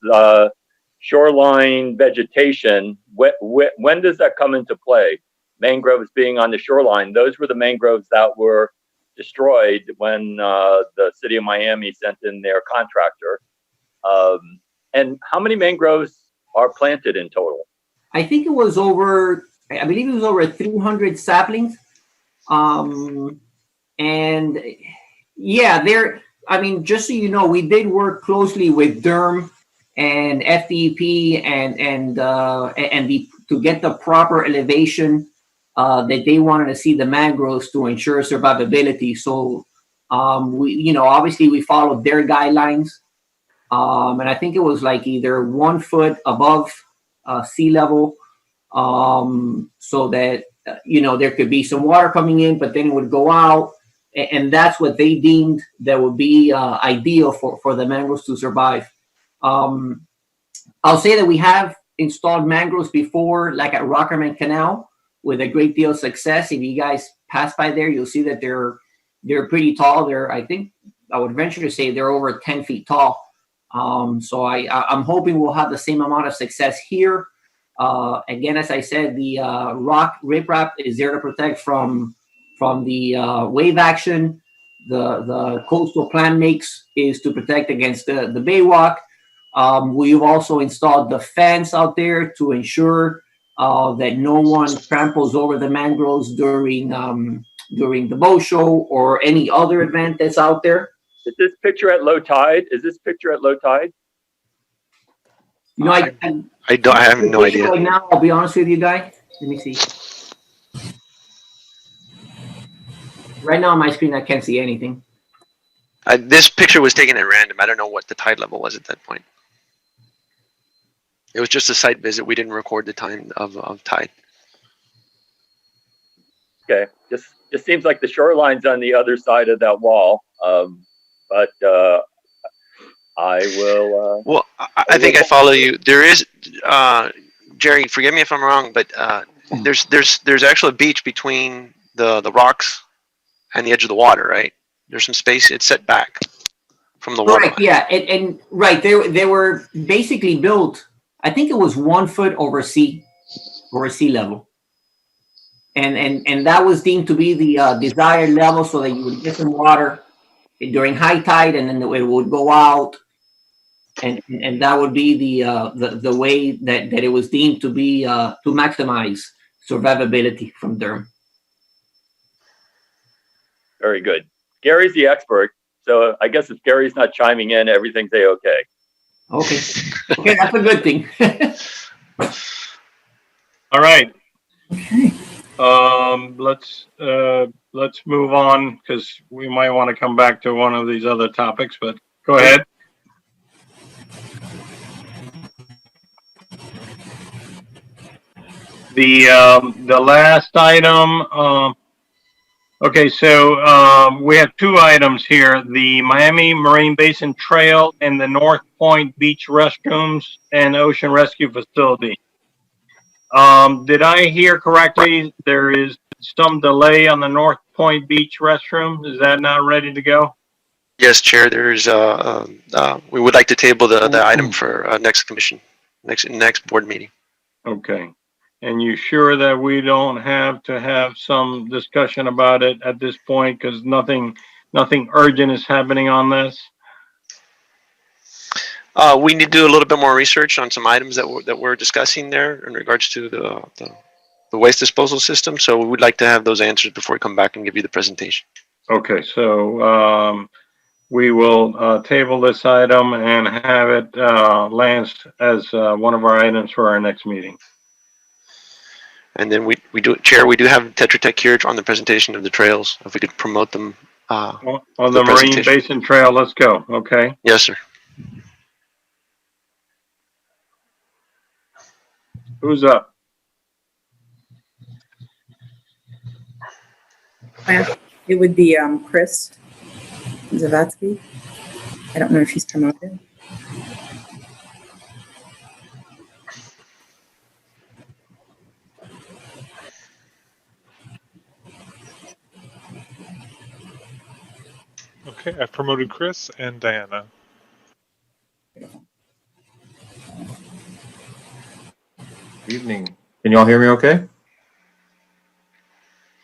shoreline vegetation. When does that come into play? Mangroves being on the shoreline. Those were the mangroves that were destroyed when the city of Miami sent in their contractor. And how many mangroves are planted in total? I believe it was over 300 saplings. And yeah, I mean, just so you know, we did work closely with DERM and FDP to get the proper elevation that they wanted to see the mangroves to ensure survivability. So obviously we followed their guidelines. And I think it was like either 1 foot above sea level, so that there could be some water coming in, but then it would go out, and that's what they deemed that would be ideal for the mangroves to survive. I'll say that we have installed mangroves before, like at Rockerman Canal, with a great deal of success. If you guys pass by there, you'll see that they're pretty tall. I think I would venture to say they're over 10 feet tall. So I'm hoping we'll have the same amount of success here. Again, as I said, the rock riprap is there to protect from the wave action. The coastal plant mix is to protect against the baywalk. We've also installed the fence out there to ensure that no one tramples over the mangroves during the boat show or any other event that's out there. Is this picture at low tide? I have no idea. Right now, I'll be honest with you, Guy. Let me see. Right now on my screen, I can't see anything. This picture was taken at random. I don't know what the tide level was at that point. It was just a site visit. We didn't record the time of tide. Okay, just seems like the shoreline's on the other side of that wall. But I will. Well, I think I follow you. There is, Jerry. Forgive me if I'm wrong, but there's actually a beach between the rocks and the edge of the water, right? There's some space. It's set back from the water. Right. Yeah. And right. They were basically built. I think it was 1 foot over sea level. And that was deemed to be the desired level so that you would get some water during high tide, and then it would go out, and that would be the way that it was deemed to be to maximize survivability from DERM. Very good. Gary's the expert, so I guess if Gary's not chiming in, everything's a-okay. Okay, that's a good thing. All right. Okay. Let's move on because we might want to come back to one of these other topics, but go ahead. The last item, okay, so we have two items here, the Miami Marine Basin Trail and the North Point Beach restrooms and ocean rescue facility. Did I hear correctly? There is some delay on the North Point Beach restroom. Is that not ready to go? Yes, Chair. There's we would like to table the item for next board meeting. Okay. And you sure that we don't have to have some discussion about it at this point because nothing urgent is happening on this? We need to do a little bit more research on some items that we're discussing there in regards to the waste disposal system. So we would like to have those answers before we come back and give you the presentation. Okay, so we will table this item and have it lanced as one of our items for our next meeting. And then we do, Chair, we do have Tetra Tech here on the presentation of the trails. If we could promote them. On the Marine Basin Trail, let's go. Okay. Yes, sir. Who's up? It would be Chris Zavatsky. I don't know if he's promoted. Okay, I've promoted Chris and Diana. Evening. Can you all hear me okay?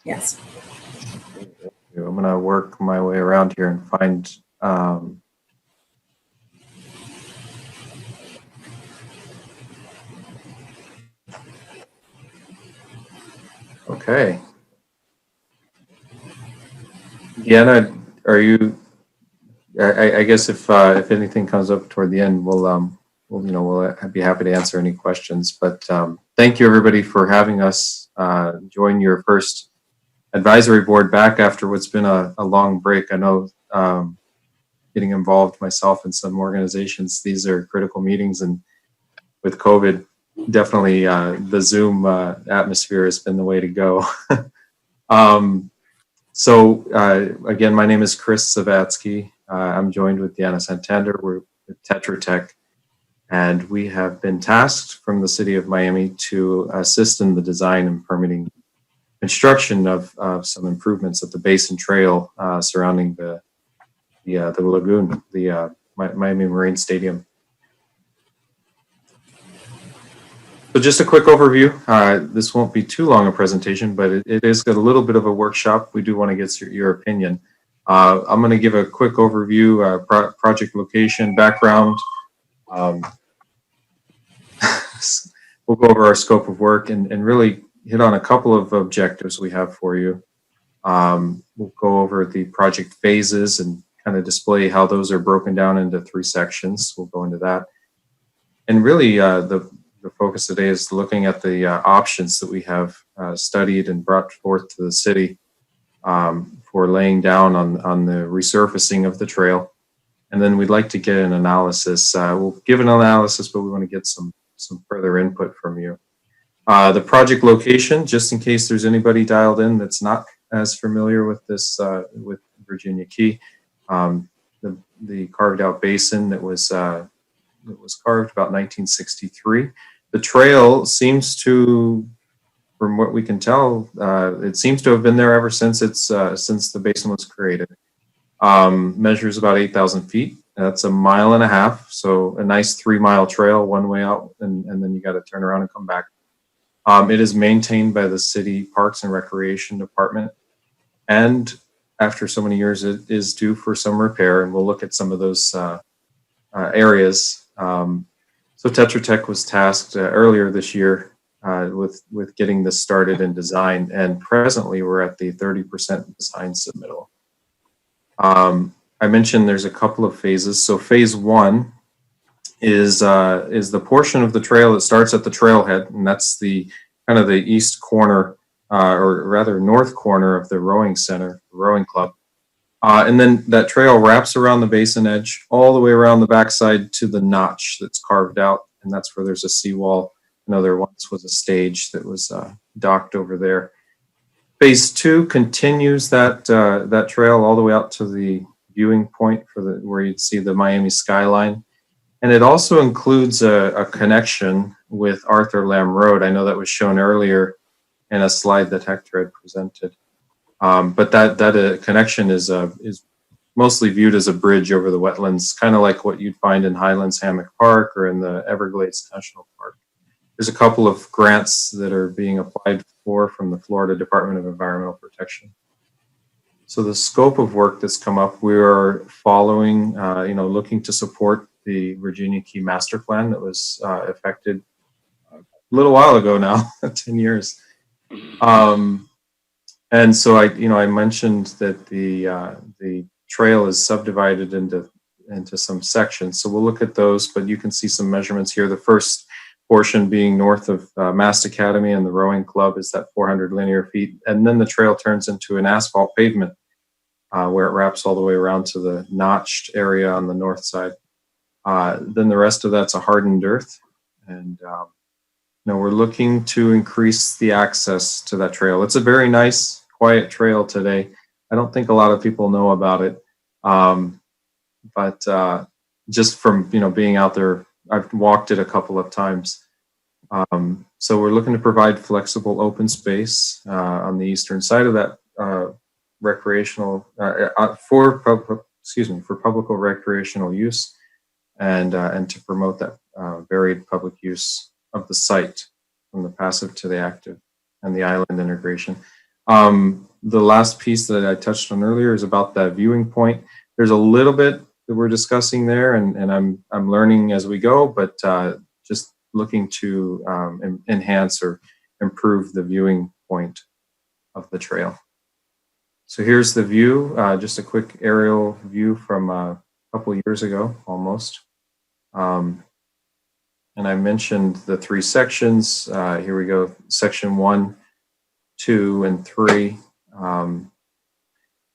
Yes. I'm going to work my way around here and find okay. Deanna, are you? I guess if anything comes up toward the end, we'll be happy to answer any questions. But thank you everybody for having us join your first advisory board back after what's been a long break. I know getting involved myself in some organizations, these are critical meetings, and with COVID, definitely the Zoom atmosphere has been the way to go. So again, my name is Chris Savatsky. I'm joined with Deanna Santander. We're with Tetra Tech, and we have been tasked from the City of Miami to assist in the design and permitting construction of some improvements at the Basin Trail surrounding the lagoon, the Miami Marine Stadium. So just a quick overview. This won't be too long a presentation, but it is a little bit of a workshop. We do want to get your opinion. I'm going to give a quick overview, project location, background. We'll go over our scope of work and really hit on a couple of objectives we have for you. We'll go over the project phases and kind of display how those are broken down into 3 sections. We'll go into that. And really the focus today is looking at the options that we have studied and brought forth to the city for laying down on the resurfacing of the trail. And then we'd like to get an analysis. We'll give an analysis, but we want to get some further input from you. The project location, just in case there's anybody dialed in that's not as familiar with this, with Virginia Key, the carved out basin that was carved about 1963. The trail seems to, from what we can tell, it seems to have been there ever since since the basin was created. Measures about 8,000 feet. That's 1.5 miles. So a nice 3-mile trail one way out, and then you got to turn around and come back. It is maintained by the City Parks and Recreation Department, and after so many years, it is due for some repair, and we'll look at some of those areas. So Tetra Tech was tasked earlier this year with getting this started in design, and presently we're at the 30% design submittal. I mentioned there's a couple of phases. So phase 1 is the portion of the trail that starts at the trailhead, and that's the kind of the east corner, or rather north corner of the rowing center, the rowing club. And then that trail wraps around the basin edge all the way around the backside to the notch that's carved out, and that's where there's a seawall. I know there once was a stage that was docked over there. Phase 2 continues that trail all the way out to the viewing point where you'd see the Miami skyline. And it also includes a connection with Arthur Lamb Road. I know that was shown earlier in a slide that Hector had presented. But that connection is mostly viewed as a bridge over the wetlands, kind of like what you'd find in Highlands Hammock Park or in the Everglades National Park. There's a couple of grants that are being applied for from the Florida Department of Environmental Protection. So the scope of work that's come up, we are following, looking to support the Virginia Key Master Plan that was effected a little while ago now, 10 years. And so I mentioned that the trail is subdivided into some sections. So we'll look at those, but you can see some measurements here. The first portion being north of Mast Academy and the rowing club is that 400 linear feet. And then the trail turns into an asphalt pavement where it wraps all the way around to the notched area on the north side. Then the rest of that's a hardened earth. And we're looking to increase the access to that trail. It's a very nice, quiet trail today. I don't think a lot of people know about it. But just from being out there, I've walked it a couple of times. So we're looking to provide flexible open space on the eastern side of that recreational for public or recreational use, and to promote that varied public use of the site from the passive to the active and the island integration. The last piece that I touched on earlier is about that viewing point. There's a little bit that we're discussing there, and I'm learning as we go, but just looking to enhance or improve the viewing point of the trail. So here's the view, just a quick aerial view from a couple of years ago, almost. And I mentioned the 3 sections. Here we go, section 1, 2, and 3.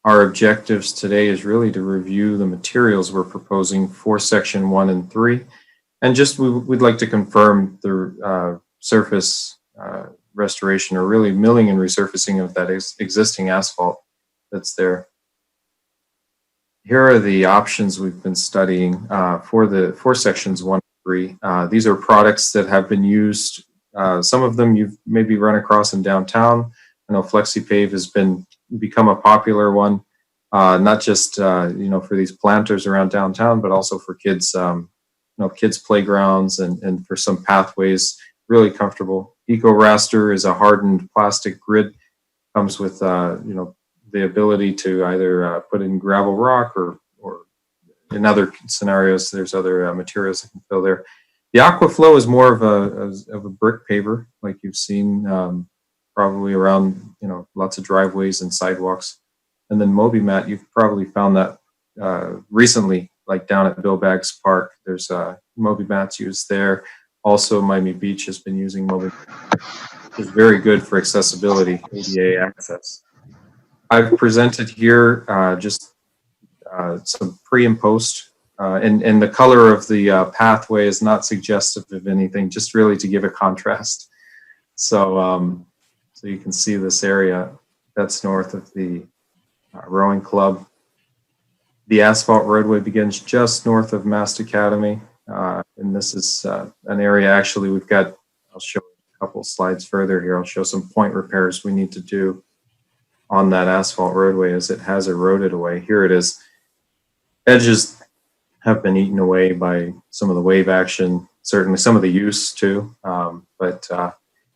Our objectives today is really to review the materials we're proposing for section 1 and 3. And just we'd like to confirm the surface restoration, or really milling and resurfacing of that existing asphalt that's there. Here are the options we've been studying for sections 1 and 3. These are products that have been used. Some of them you've maybe run across in downtown. I know FlexiPave has become a popular one, not just for these planters around downtown, but also for kids, kids playgrounds and for some pathways. Really comfortable. EcoRaster is a hardened plastic grid. Comes with the ability to either put in gravel rock or in other scenarios, there's other materials that can fill there. The Aquaflow is more of a brick paver, like you've seen probably around lots of driveways and sidewalks. And then MobiMat, you've probably found that recently, like down at Bill Baggs Park. There's MobiMats used there. Also, Miami Beach has been using MobiMat. It's very good for accessibility, ADA access. I've presented here just some pre and post, and the color of the pathway is not suggestive of anything, just really to give a contrast. So, so you can see this area that's north of the rowing club. The asphalt roadway begins just north of Mast Academy, and this is an area actually we've got. I'll show a couple slides further here. I'll show some point repairs we need to do on that asphalt roadway as it has eroded away. Here it is. Edges have been eaten away by some of the wave action, certainly some of the use too. But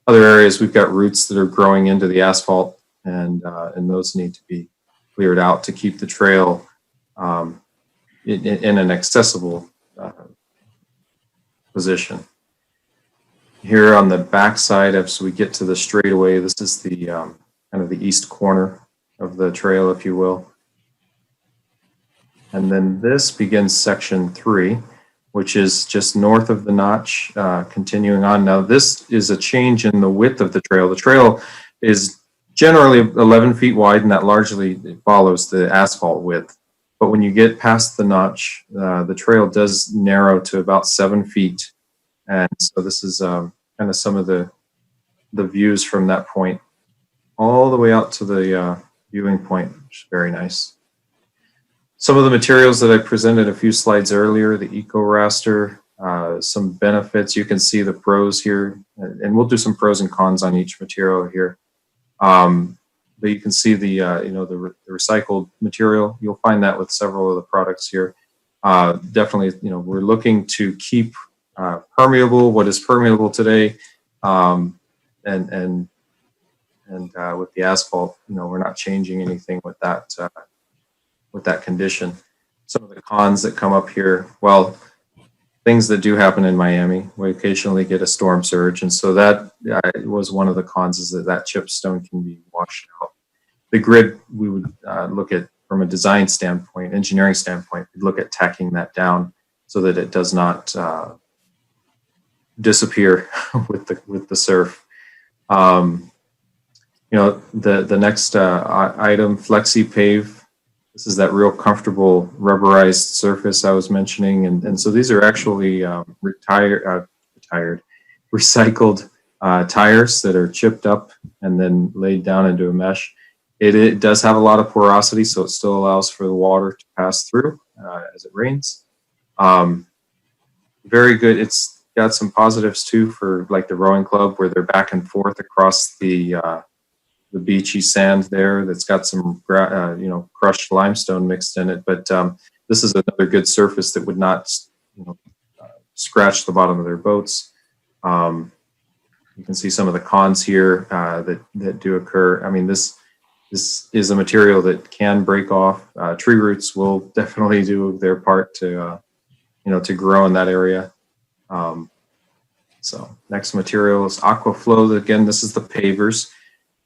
other areas, we've got roots that are growing into the asphalt, and those need to be cleared out to keep the trail in an accessible position. Here on the back side, as we get to the straightaway, this is the kind of the east corner of the trail, if you will. And then this begins section 3, which is just north of the notch, continuing on. Now, this is a change in the width of the trail. The trail is generally 11 feet wide, and that largely follows the asphalt width. But when you get past the notch, the trail does narrow to about 7 feet. And so this is kind of some of the views from that point all the way out to the viewing point, which is very nice. Some of the materials that I presented a few slides earlier, the EcoRaster, some benefits. You can see the pros here, and we'll do some pros and cons on each material here. But you can see the the recycled material. You'll find that with several of the products here. Definitely, we're looking to keep permeable what is permeable today, and with the asphalt, we're not changing anything with that condition. Some of the cons that come up here, well, things that do happen in Miami, we occasionally get a storm surge, and so that was one of the cons, is that chipstone can be washed out. The grid, we would look at from a design standpoint, engineering standpoint, we'd look at tacking that down so that it does not disappear with the surf. The next item, FlexiPave. This is that real comfortable rubberized surface I was mentioning, and so these are actually recycled tires that are chipped up and then laid down into a mesh. It does have a lot of porosity, so it still allows for the water to pass through as it rains. Very good. It's got some positives too for like the rowing club, where they're back and forth across the beachy sand there that's got some crushed limestone mixed in it. But this is another good surface that would not scratch the bottom of their boats. You can see some of the cons here that do occur. I mean, this is a material that can break off. Tree roots will definitely do their part to grow in that area. So next material is Aquaflow. Again, this is the pavers.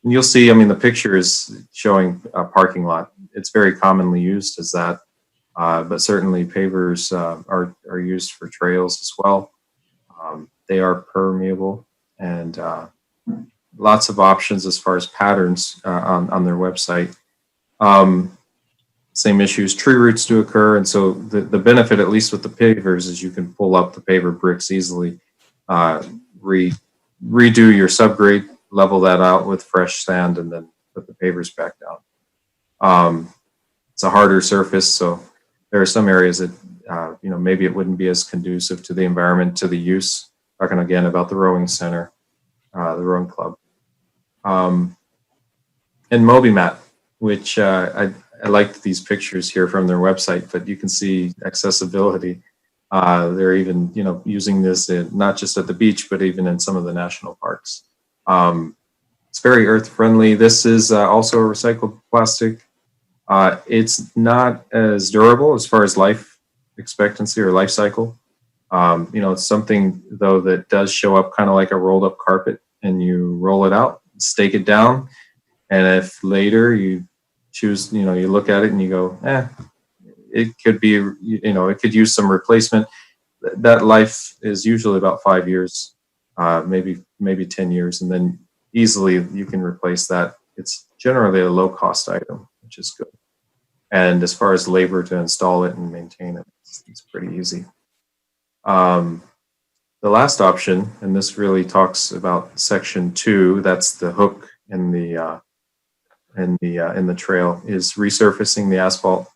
And you'll see, I mean, the picture is showing a parking lot. It's very commonly used as that, but certainly pavers are used for trails as well. They are permeable, and lots of options as far as patterns on their website. Same issues, tree roots do occur, and so the benefit, at least with the pavers, is you can pull up the paver bricks easily, redo your subgrade, level that out with fresh sand, and then put the pavers back down. It's a harder surface, so there are some areas that maybe it wouldn't be as conducive to the environment, to the use. Talking again about the rowing center, the rowing club, and MobiMat, which I liked these pictures here from their website, but you can see accessibility. They're even using this not just at the beach, but even in some of the national parks. It's very earth friendly. This is also a recycled plastic. It's not as durable as far as life expectancy or life cycle. It's something though that does show up kind of like a rolled up carpet, and you roll it out, stake it down, and if later you choose, you look at it and you go, it could be, it could use some replacement. That life is usually about 5 years, maybe 10 years, and then easily you can replace that. It's generally a low cost item, which is good. And as far as labor to install it and maintain it, it's pretty easy. The last option, and this really talks about section 2, that's the hook in the trail, is resurfacing the asphalt.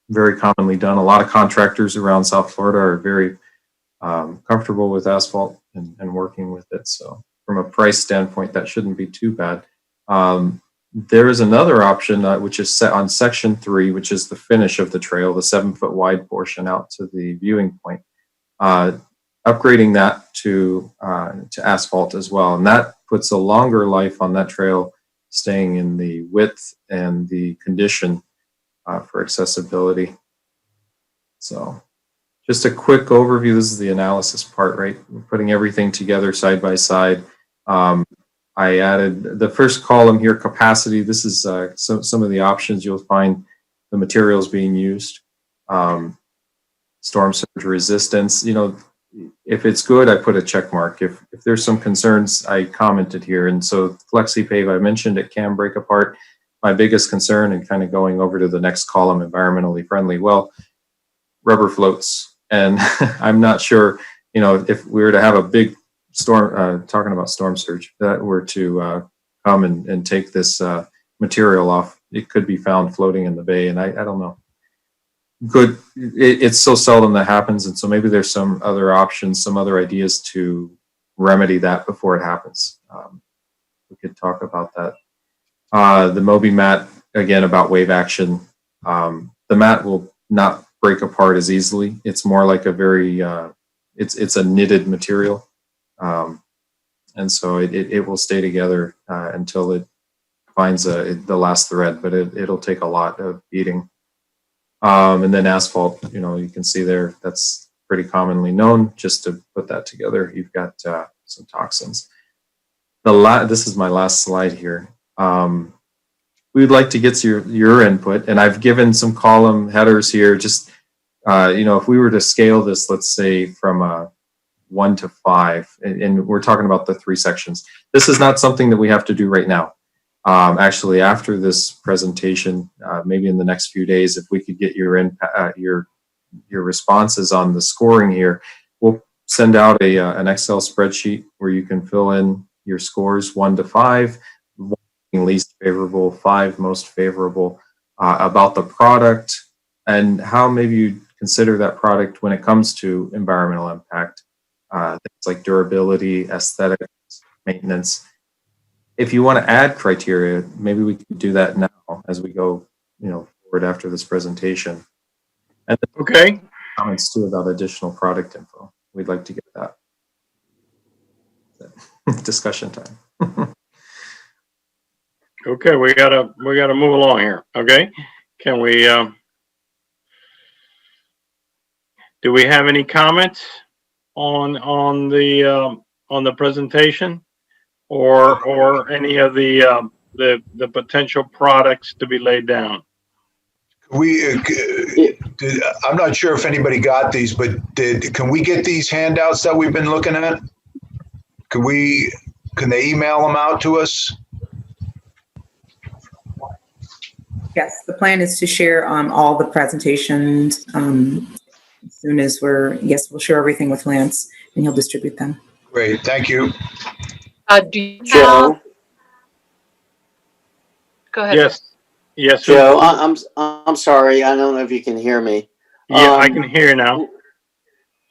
Very commonly done. A lot of contractors around South Florida are very comfortable with asphalt and working with it. So from a price standpoint, that shouldn't be too bad. There is another option which is set on section 3, which is the finish of the trail, the 7-foot wide portion out to the viewing point. Upgrading that to asphalt as well, and that puts a longer life on that trail, staying in the width and the condition for accessibility. So just a quick overview. This is the analysis part, right? We're putting everything together side by side. I added the first column here, capacity. This is some of the options you'll find, the materials being used, storm surge resistance. If it's good, I put a check mark. If there's some concerns, I commented here. And so FlexiPave, I mentioned it can break apart. My biggest concern, and kind of going over to the next column, environmentally friendly, well, rubber floats. And I'm not sure, if we were to have a big storm, talking about storm surge, that were to come and take this material off, it could be found floating in the bay. And I don't know. Good. It's so seldom that happens. And so maybe there's some other options, some other ideas to remedy that before it happens. We could talk about that. The MobiMat, again, about wave action. The mat will not break apart as easily. It's more like a very, it's a knitted material. And so it will stay together until it finds the last thread, but it'll take a lot of beating. And then asphalt, you can see there, that's pretty commonly known. Just to put that together, you've got some toxins. This is my last slide here. We'd like to get your input, and I've given some column headers here. Just if we were to scale this, let's say from 1 to 5, and we're talking about the 3 sections. This is not something that we have to do right now. Actually, after this presentation, maybe in the next few days, if we could get your responses on the scoring here, we'll send out an Excel spreadsheet where you can fill in your scores 1 to 5, 1 being least favorable, 5 most favorable, about the product and how maybe you consider that product when it comes to environmental impact, things like durability, aesthetics, maintenance. If you want to add criteria, maybe we can do that now as we go, forward after this presentation. And okay, comments too about additional product info. We'd like to get that. Discussion time. Okay, we gotta move along here. Okay, can we? Do we have any comments on the presentation? or any of the potential products to be laid down. I'm not sure if anybody got these, but can we get these handouts that we've been looking at? Can they email them out to us? Yes, the plan is to share all the presentations as soon as we'll share everything with Lance and he'll distribute them. Great, thank you. Do you have, Joe, go ahead. Yes, Joe, I'm sorry. I don't know if you can hear me. Yeah, I can hear you now.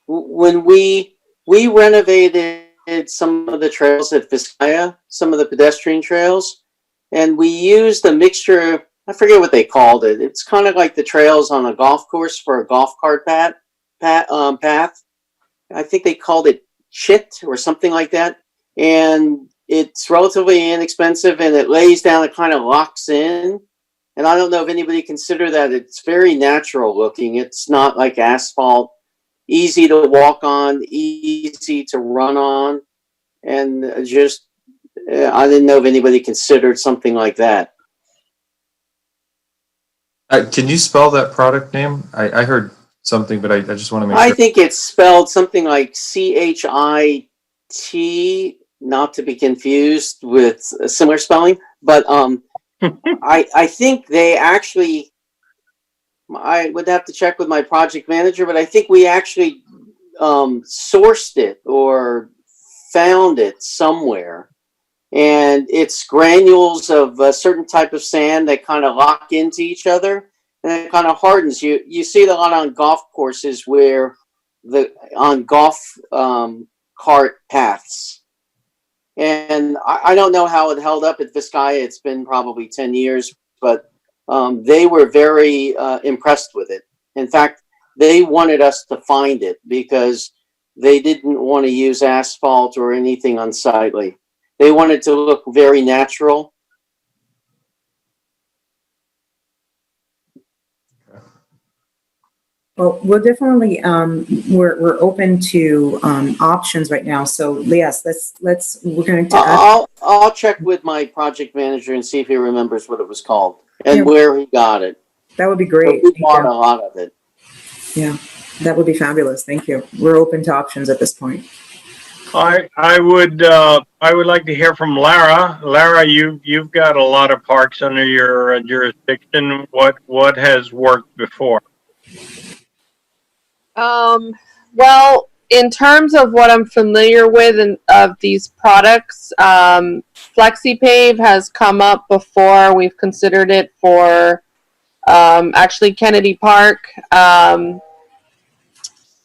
When we renovated some of the trails at Vizcaya, some of the pedestrian trails, and we used a mixture. I forget what they called it. It's kind of like the trails on a golf course for a golf cart path. I think they called it chit or something like that. And it's relatively inexpensive and it lays down, it kind of locks in. And I don't know if anybody consider that. It's very natural looking. It's not like asphalt, easy to walk on, easy to run on. And just, I didn't know if anybody considered something like that. Can you spell that product name? I heard something, but I just want to make sure. I think it's spelled something like CHIT, not to be confused with a similar spelling, but I think they actually, I would have to check with my project manager, but I think we actually sourced it or found it somewhere. And it's granules of a certain type of sand that kind of lock into each other and it kind of hardens. You see it a lot on golf courses where on golf cart paths. And I don't know how it held up at Vizcaya. It's been probably 10 years, but they were very impressed with it. In fact, they wanted us to find it because they didn't want to use asphalt or anything unsightly. They wanted to look very natural. Well, we're definitely we're open to options right now. So yes, we're going to. I'll check with my project manager and see if he remembers what it was called and where he got it. That would be great. We bought a lot of it. Yeah, that would be fabulous. Thank you. We're open to options at this point. I would like to hear from Lara. Lara, you've got a lot of parks under your jurisdiction. What has worked before? Well, in terms of what I'm familiar with of these products, FlexiPave has come up before. We've considered it for actually Kennedy Park.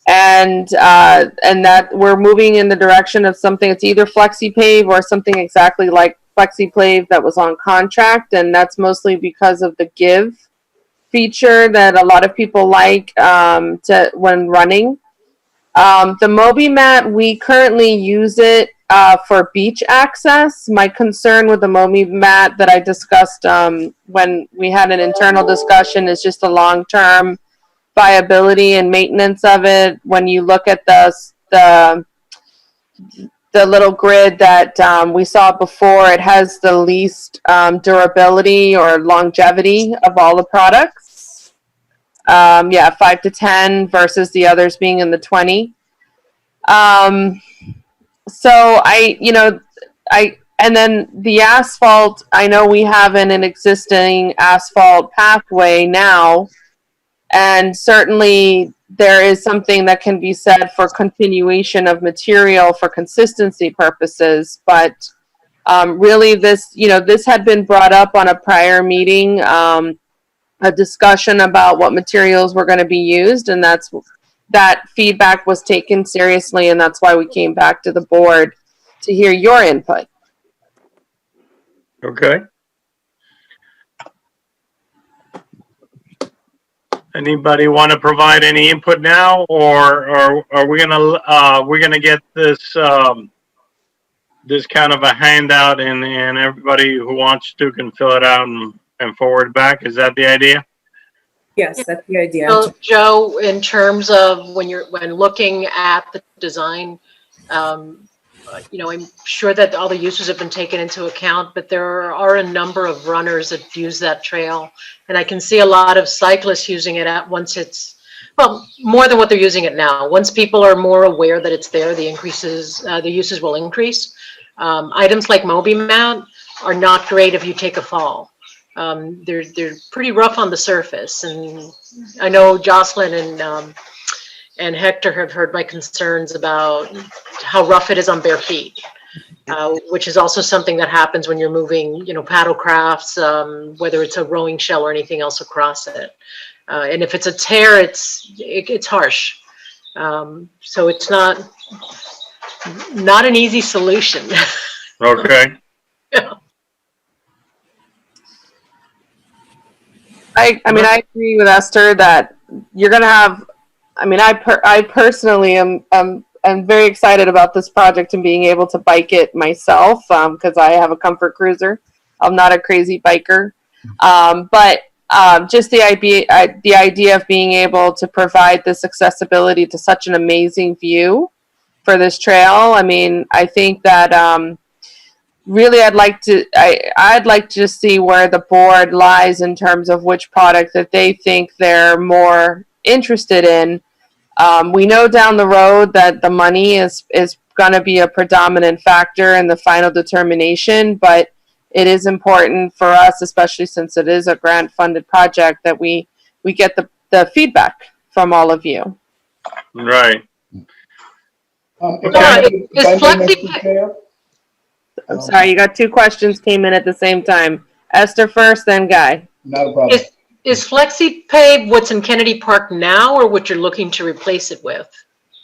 And that we're moving in the direction of something. It's either FlexiPave or something exactly like FlexiPave that was on contract, and that's mostly because of the give feature that a lot of people like when running. The MobiMat, we currently use it for beach access. My concern with the MobiMat that I discussed when we had an internal discussion is just the long-term viability and maintenance of it. When you look at the little grid that we saw before, it has the least durability or longevity of all the products. 5 to 10 versus the others being in the 20. And then the asphalt, I know we have an existing asphalt pathway now. And certainly there is something that can be said for continuation of material for consistency purposes. But really this had been brought up on a prior meeting, a discussion about what materials were going to be used. And that feedback was taken seriously. And that's why we came back to the board to hear your input. Okay. Anybody want to provide any input now, or are we gonna get this this kind of a handout and everybody who wants to can fill it out and forward back? Is that the idea? Yes, that's the idea. So, Joe, in terms of when looking at the design, I'm sure that all the uses have been taken into account, but there are a number of runners that use that trail. And I can see a lot of cyclists using it once it's, well, more than what they're using it now. Once people are more aware that it's there, the uses will increase. Items like MobiMount are not great if you take a fall. They're pretty rough on the surface. And I know Jocelyn and Hector have heard my concerns about how rough it is on bare feet, which is also something that happens when you're moving, paddle crafts, whether it's a rowing shell or anything else across it. And if it's a tear, it's harsh. So it's not an easy solution. Okay. I agree with Esther that you're going to have. I personally am very excited about this project and being able to bike it myself because I have a Comfort Cruiser. I'm not a crazy biker, but just the idea of being able to provide this accessibility to such an amazing view for this trail. I think that really I'd like to just see where the board lies in terms of which product that they think they're more interested in. We know down the road that the money is going to be a predominant factor in the final determination, but it is important for us, especially since it is a grant-funded project, that we get the feedback from all of you. Right. I'm sorry, you got two questions came in at the same time. Esther first, then Guy. Not a problem. Is FlexiPay what's in Kennedy Park now, or what you're looking to replace it with?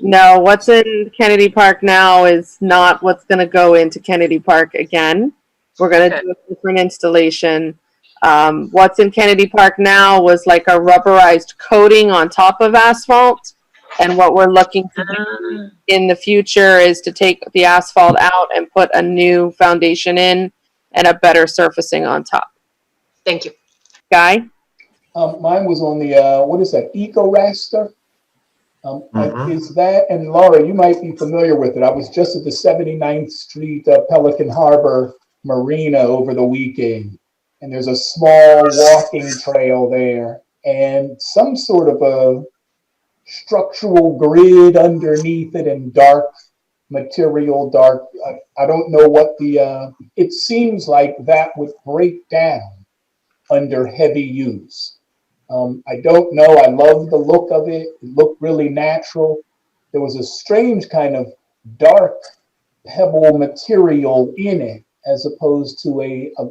No, what's in Kennedy Park now is not what's going to go into Kennedy Park again. We're going to do a different installation. What's in Kennedy Park now was like a rubberized coating on top of asphalt. And what we're looking to do in the future is to take the asphalt out and put a new foundation in and a better surfacing on top. Thank you. Guy? Mine was on the, what is that, Eco Raster? Is that, and Laura, you might be familiar with it. I was just at the 79th Street Pelican Harbor Marina over the weekend, and there's a small walking trail there and some sort of a structural grid underneath it and dark material, I don't know what it seems like that would break down under heavy use. I don't know. I love the look of it. It looked really natural. There was a strange kind of dark pebble material in it, as opposed to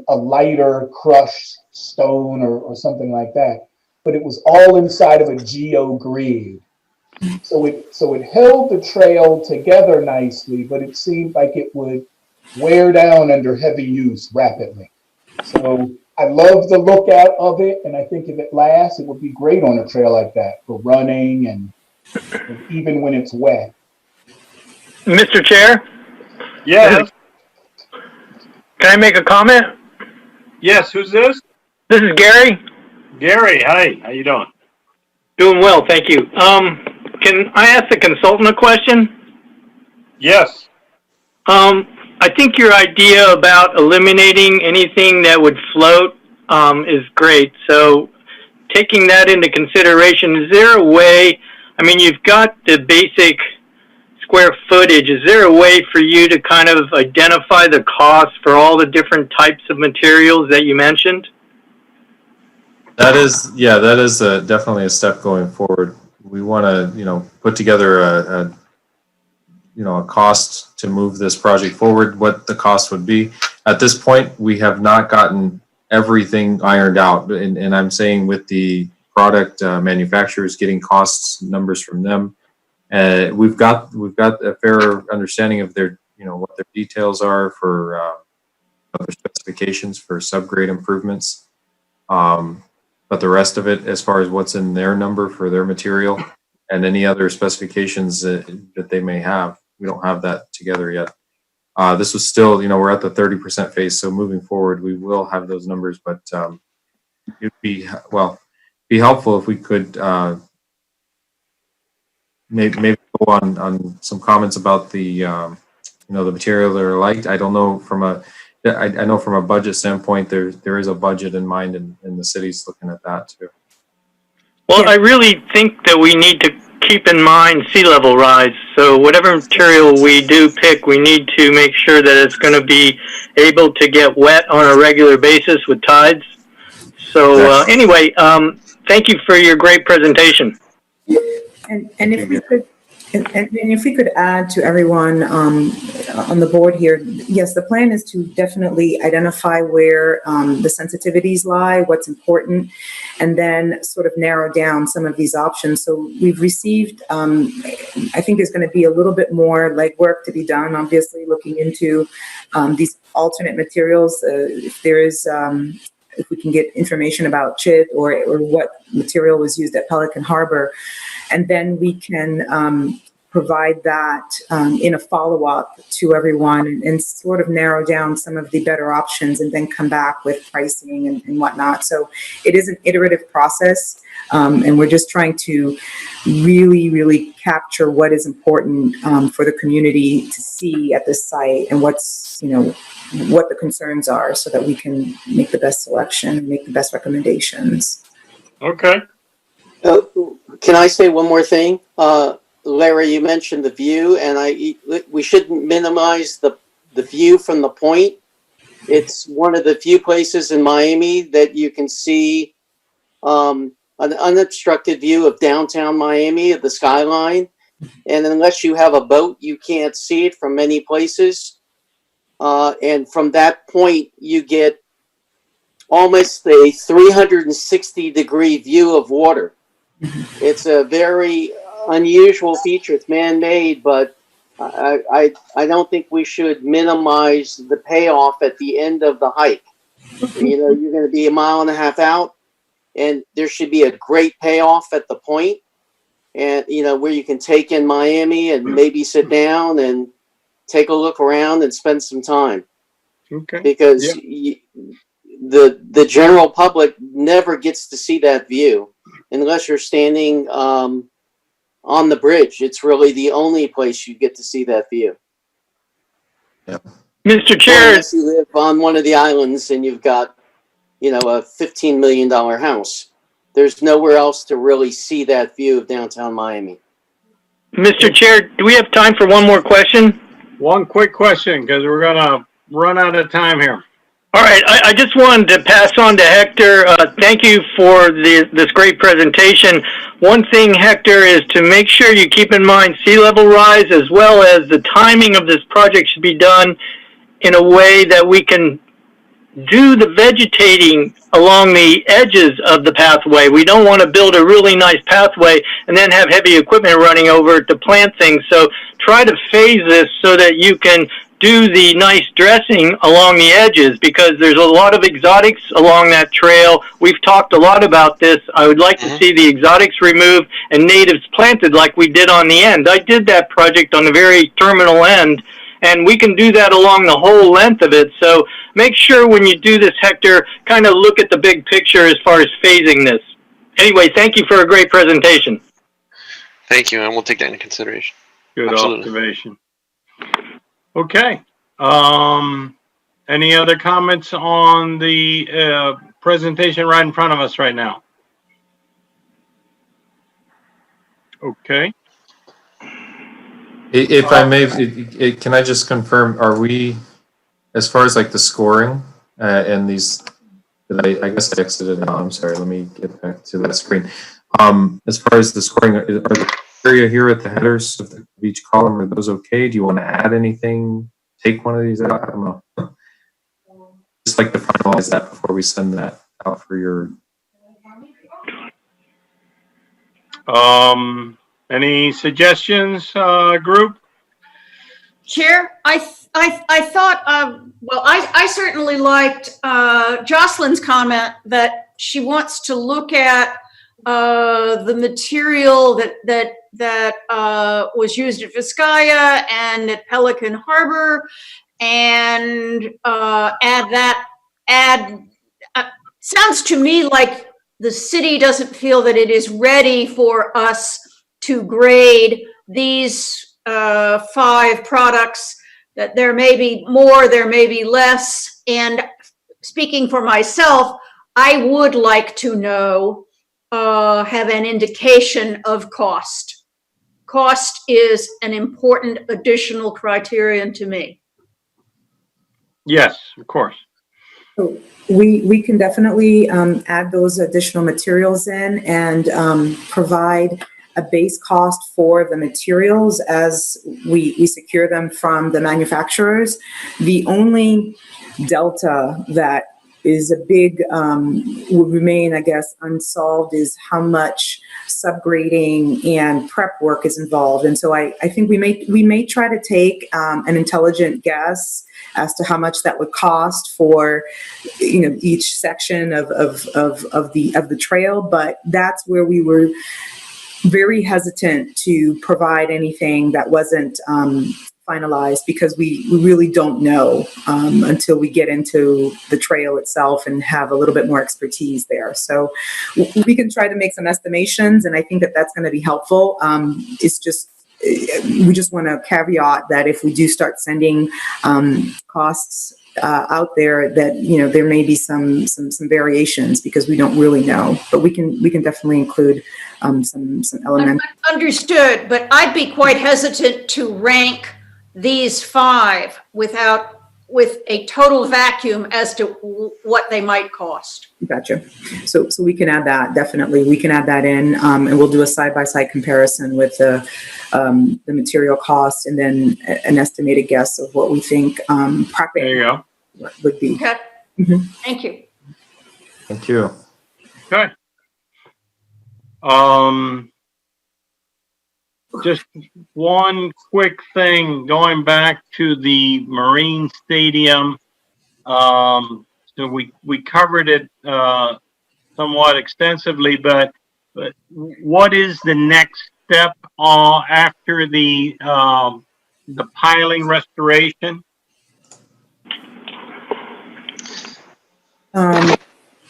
a lighter crushed stone or something like that. But it was all inside of a geogrid. So it held the trail together nicely, but it seemed like it would wear down under heavy use rapidly. So I love the look out of it, and I think if it lasts, it would be great on a trail like that for running and even when it's wet. Mr. Chair? Yes. Can I make a comment? Yes, who's this? This is Gary. Gary, hi. How you doing? Doing well, thank you. Can I ask the consultant a question? Yes. I think your idea about eliminating anything that would float is great. So taking that into consideration, is there a way, you've got the basic square footage. Is there a way for you to kind of identify the cost for all the different types of materials that you mentioned? That is definitely a step going forward. We want to, put together a cost to move this project forward, what the cost would be. At this point, we have not gotten everything ironed out. And I'm saying with the product manufacturers, getting costs numbers from them. We've got a fair understanding of their, what their details are for other specifications for subgrade improvements. But the rest of it, as far as what's in their number for their material and any other specifications that they may have, we don't have that together yet. This was still, we're at the 30% phase. So moving forward, we will have those numbers, but it'd be helpful if we could maybe go on some comments about the the material that are liked. I don't know I know from a budget standpoint, there is a budget in mind, and the city's looking at that too. Well, I really think that we need to keep in mind sea level rise. So whatever material we do pick, we need to make sure that it's going to be able to get wet on a regular basis with tides. So anyway, thank you for your great presentation. And if we could, and if we could add to everyone on the board here, yes, the plan is to definitely identify where the sensitivities lie, what's important, and then sort of narrow down some of these options. So we've received, I think there's going to be a little bit more legwork to be done, obviously, looking into these alternate materials. If there is, if we can get information about chit or what material was used at Pelican Harbor, and then we can provide that in a follow-up to everyone and sort of narrow down some of the better options and then come back with pricing and whatnot. So it is an iterative process, and we're just trying to really, really capture what is important for the community to see at this site and what's, what the concerns are so that we can make the best selection, make the best recommendations. Okay. Can I say one more thing? Larry, you mentioned the view, and we shouldn't minimize the view from the point. It's one of the few places in Miami that you can see an unobstructed view of downtown Miami, of the skyline. And unless you have a boat, you can't see it from many places. And from that point, you get almost a 360-degree view of water. It's a very unusual feature. It's man-made, but I don't think we should minimize the payoff at the end of the hike. You're going to be 1.5 miles out, and there should be a great payoff at the point, and where you can take in Miami and maybe sit down and take a look around and spend some time. Okay. Because the general public never gets to see that view unless you're standing on the bridge. It's really the only place you get to see that view. Yep. Mr. Chair, unless you live on one of the islands and you've got, a $15 million house. There's nowhere else to really see that view of downtown Miami. Mr. Chair, do we have time for one more question? One quick question, because we're going to run out of time here. All right, I just wanted to pass on to Hector. Thank you for this great presentation. One thing, Hector, is to make sure you keep in mind sea level rise, as well as the timing of this project should be done in a way that we can do the vegetating along the edges of the pathway. We don't want to build a really nice pathway and then have heavy equipment running over it to plant things. So try to phase this so that you can do the nice dressing along the edges, because there's a lot of exotics along that trail. We've talked a lot about this. I would like to see the exotics removed and natives planted like we did on the end. I did that project on the very terminal end, and we can do that along the whole length of it. So make sure when you do this, Hector, kind of look at the big picture as far as phasing this. Anyway, thank you for a great presentation. Thank you, and we'll take that into consideration. Good Absolutely. observation. Okay. Any other comments on the presentation right in front of us right now? Okay. If I may, can I just confirm, are we, as far as like the scoring and these, I guess I exited out, I'm sorry, let me get back to that screen. As far as the scoring, are the criteria here at the headers of each column, are those okay? Do you want to add anything? Take one of these out? I don't know. Just like to finalize that before we send that out for your. Any suggestions, group? Chair, I thought, well, I certainly liked Jocelyn's comment that she wants to look at the material that was used at Vizcaya and at Pelican Harbor, and sounds to me like the city doesn't feel that it is ready for us to grade these 5 products that there may be more, there may be less. And speaking for myself, I would like to know, have an indication of cost. Cost is an important additional criterion to me. Yes, of course. So we can definitely add those additional materials in and provide a base cost for the materials as we secure them from the manufacturers. The only delta that is a big, would remain, I guess, unsolved is how much subgrading and prep work is involved. And so I think we may try to take an intelligent guess as to how much that would cost for, each section of the trail. But that's where we were very hesitant to provide anything that wasn't finalized, because we really don't know until we get into the trail itself and have a little bit more expertise there. So we can try to make some estimations, and I think that that's going to be helpful. It's just, we just want to caveat that if we do start sending costs out there, that there may be some variations, because we don't really know. But we can definitely include some elements. Understood, but I'd be quite hesitant to rank these 5 with a total vacuum as to what they might cost. Gotcha. So we can add that, definitely. We can add that in, and we'll do a side-by-side comparison with the material cost, and then an estimated guess of what we think there you go. Would be. Okay. Mm-hmm. Thank you. Thank you. Okay. Just one quick thing, going back to the Marine Stadium. So we covered it somewhat extensively, but what is the next step after the piling restoration?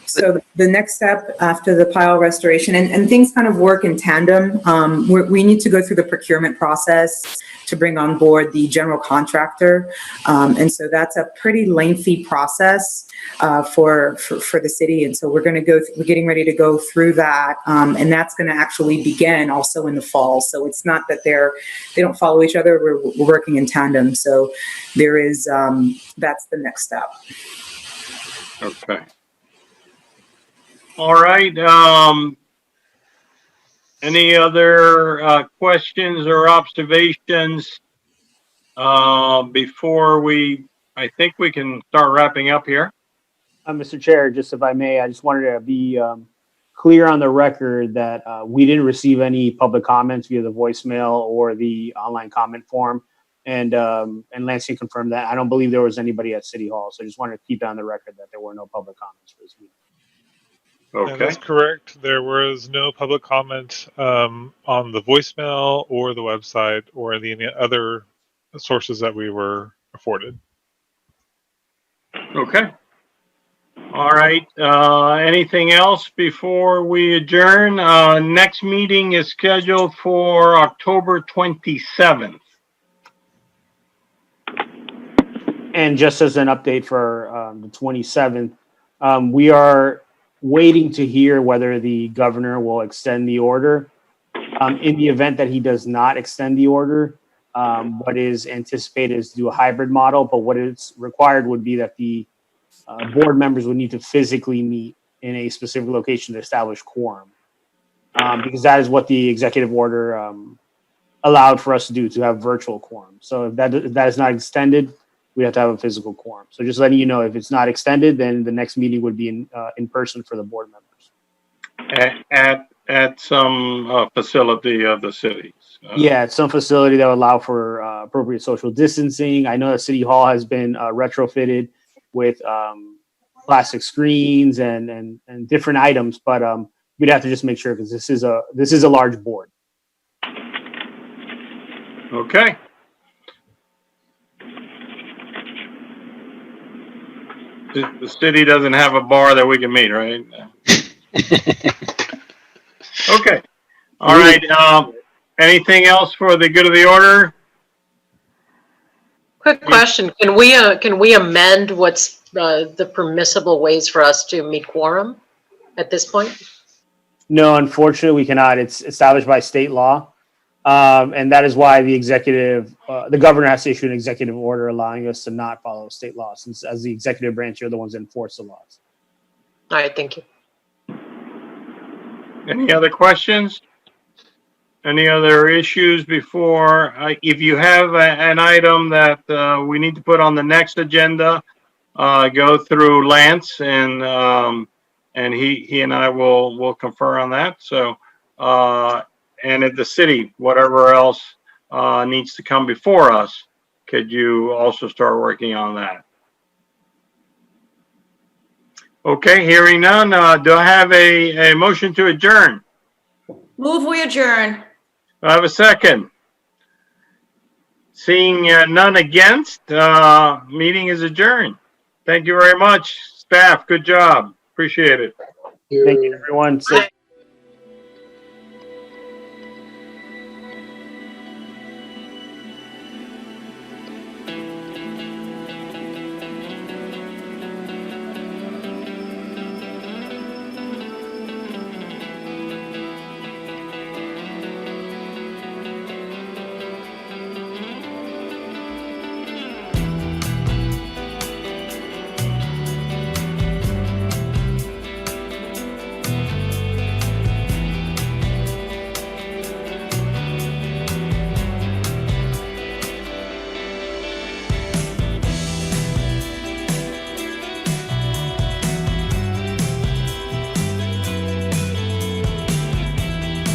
So the next step after the pile restoration, and things kind of work in tandem. We need to go through the procurement process to bring on board the general contractor. And so that's a pretty lengthy process for the city. And so we're getting ready to go through that. And that's going to actually begin also in the fall. So it's not that they don't follow each other. We're working in tandem. So there is, that's the next step. Okay. All right. Any other questions or observations before I think we can start wrapping up here. Mr. Chair, just if I may, I just wanted to be clear on the record that we didn't receive any public comments via the voicemail or the online comment form. And Lansing confirmed that. I don't believe there was anybody at City Hall. So I just wanted to keep it on the record that there were no public comments for this meeting. Okay. That's correct. There was no public comment on the voicemail or the website or any other sources that we were afforded. Okay. All right. Anything else before we adjourn? Next meeting is scheduled for October 27th. And just as an update for the 27th, we are waiting to hear whether the governor will extend the order. In the event that he does not extend the order, what is anticipated is to do a hybrid model, but what is required would be that the board members would need to physically meet in a specific location to establish quorum, because that is what the executive order allowed for us to do, to have virtual quorum. So if that is not extended, we have to have a physical quorum. So just letting you know, if it's not extended, then the next meeting would be in person for the board members. At some facility of the cities. Yeah, at some facility that would allow for appropriate social distancing. I know that City Hall has been retrofitted with plastic screens and different items, but we'd have to just make sure, because this is a large board. Okay. The city doesn't have a bar that we can meet, right? Okay. All right. Anything else for the good of the order? Quick question, can we amend what's the permissible ways for us to meet quorum at this point? No, unfortunately, we cannot. It's established by state law. And that is why the governor has to issue an executive order allowing us to not follow state law, since as the executive branch, you're the ones that enforce the laws. All right, thank you. Any other questions? Any other issues before, if you have an item that we need to put on the next agenda, go through Lance and he and I will confer on that. So, and at the city, whatever else needs to come before us, could you also start working on that? Okay, hearing none, do I have a motion to adjourn? Move, we adjourn. I have a second. Seeing none against, meeting is adjourned. Thank you very much, staff. Good job. Appreciate it. Thank you, everyone.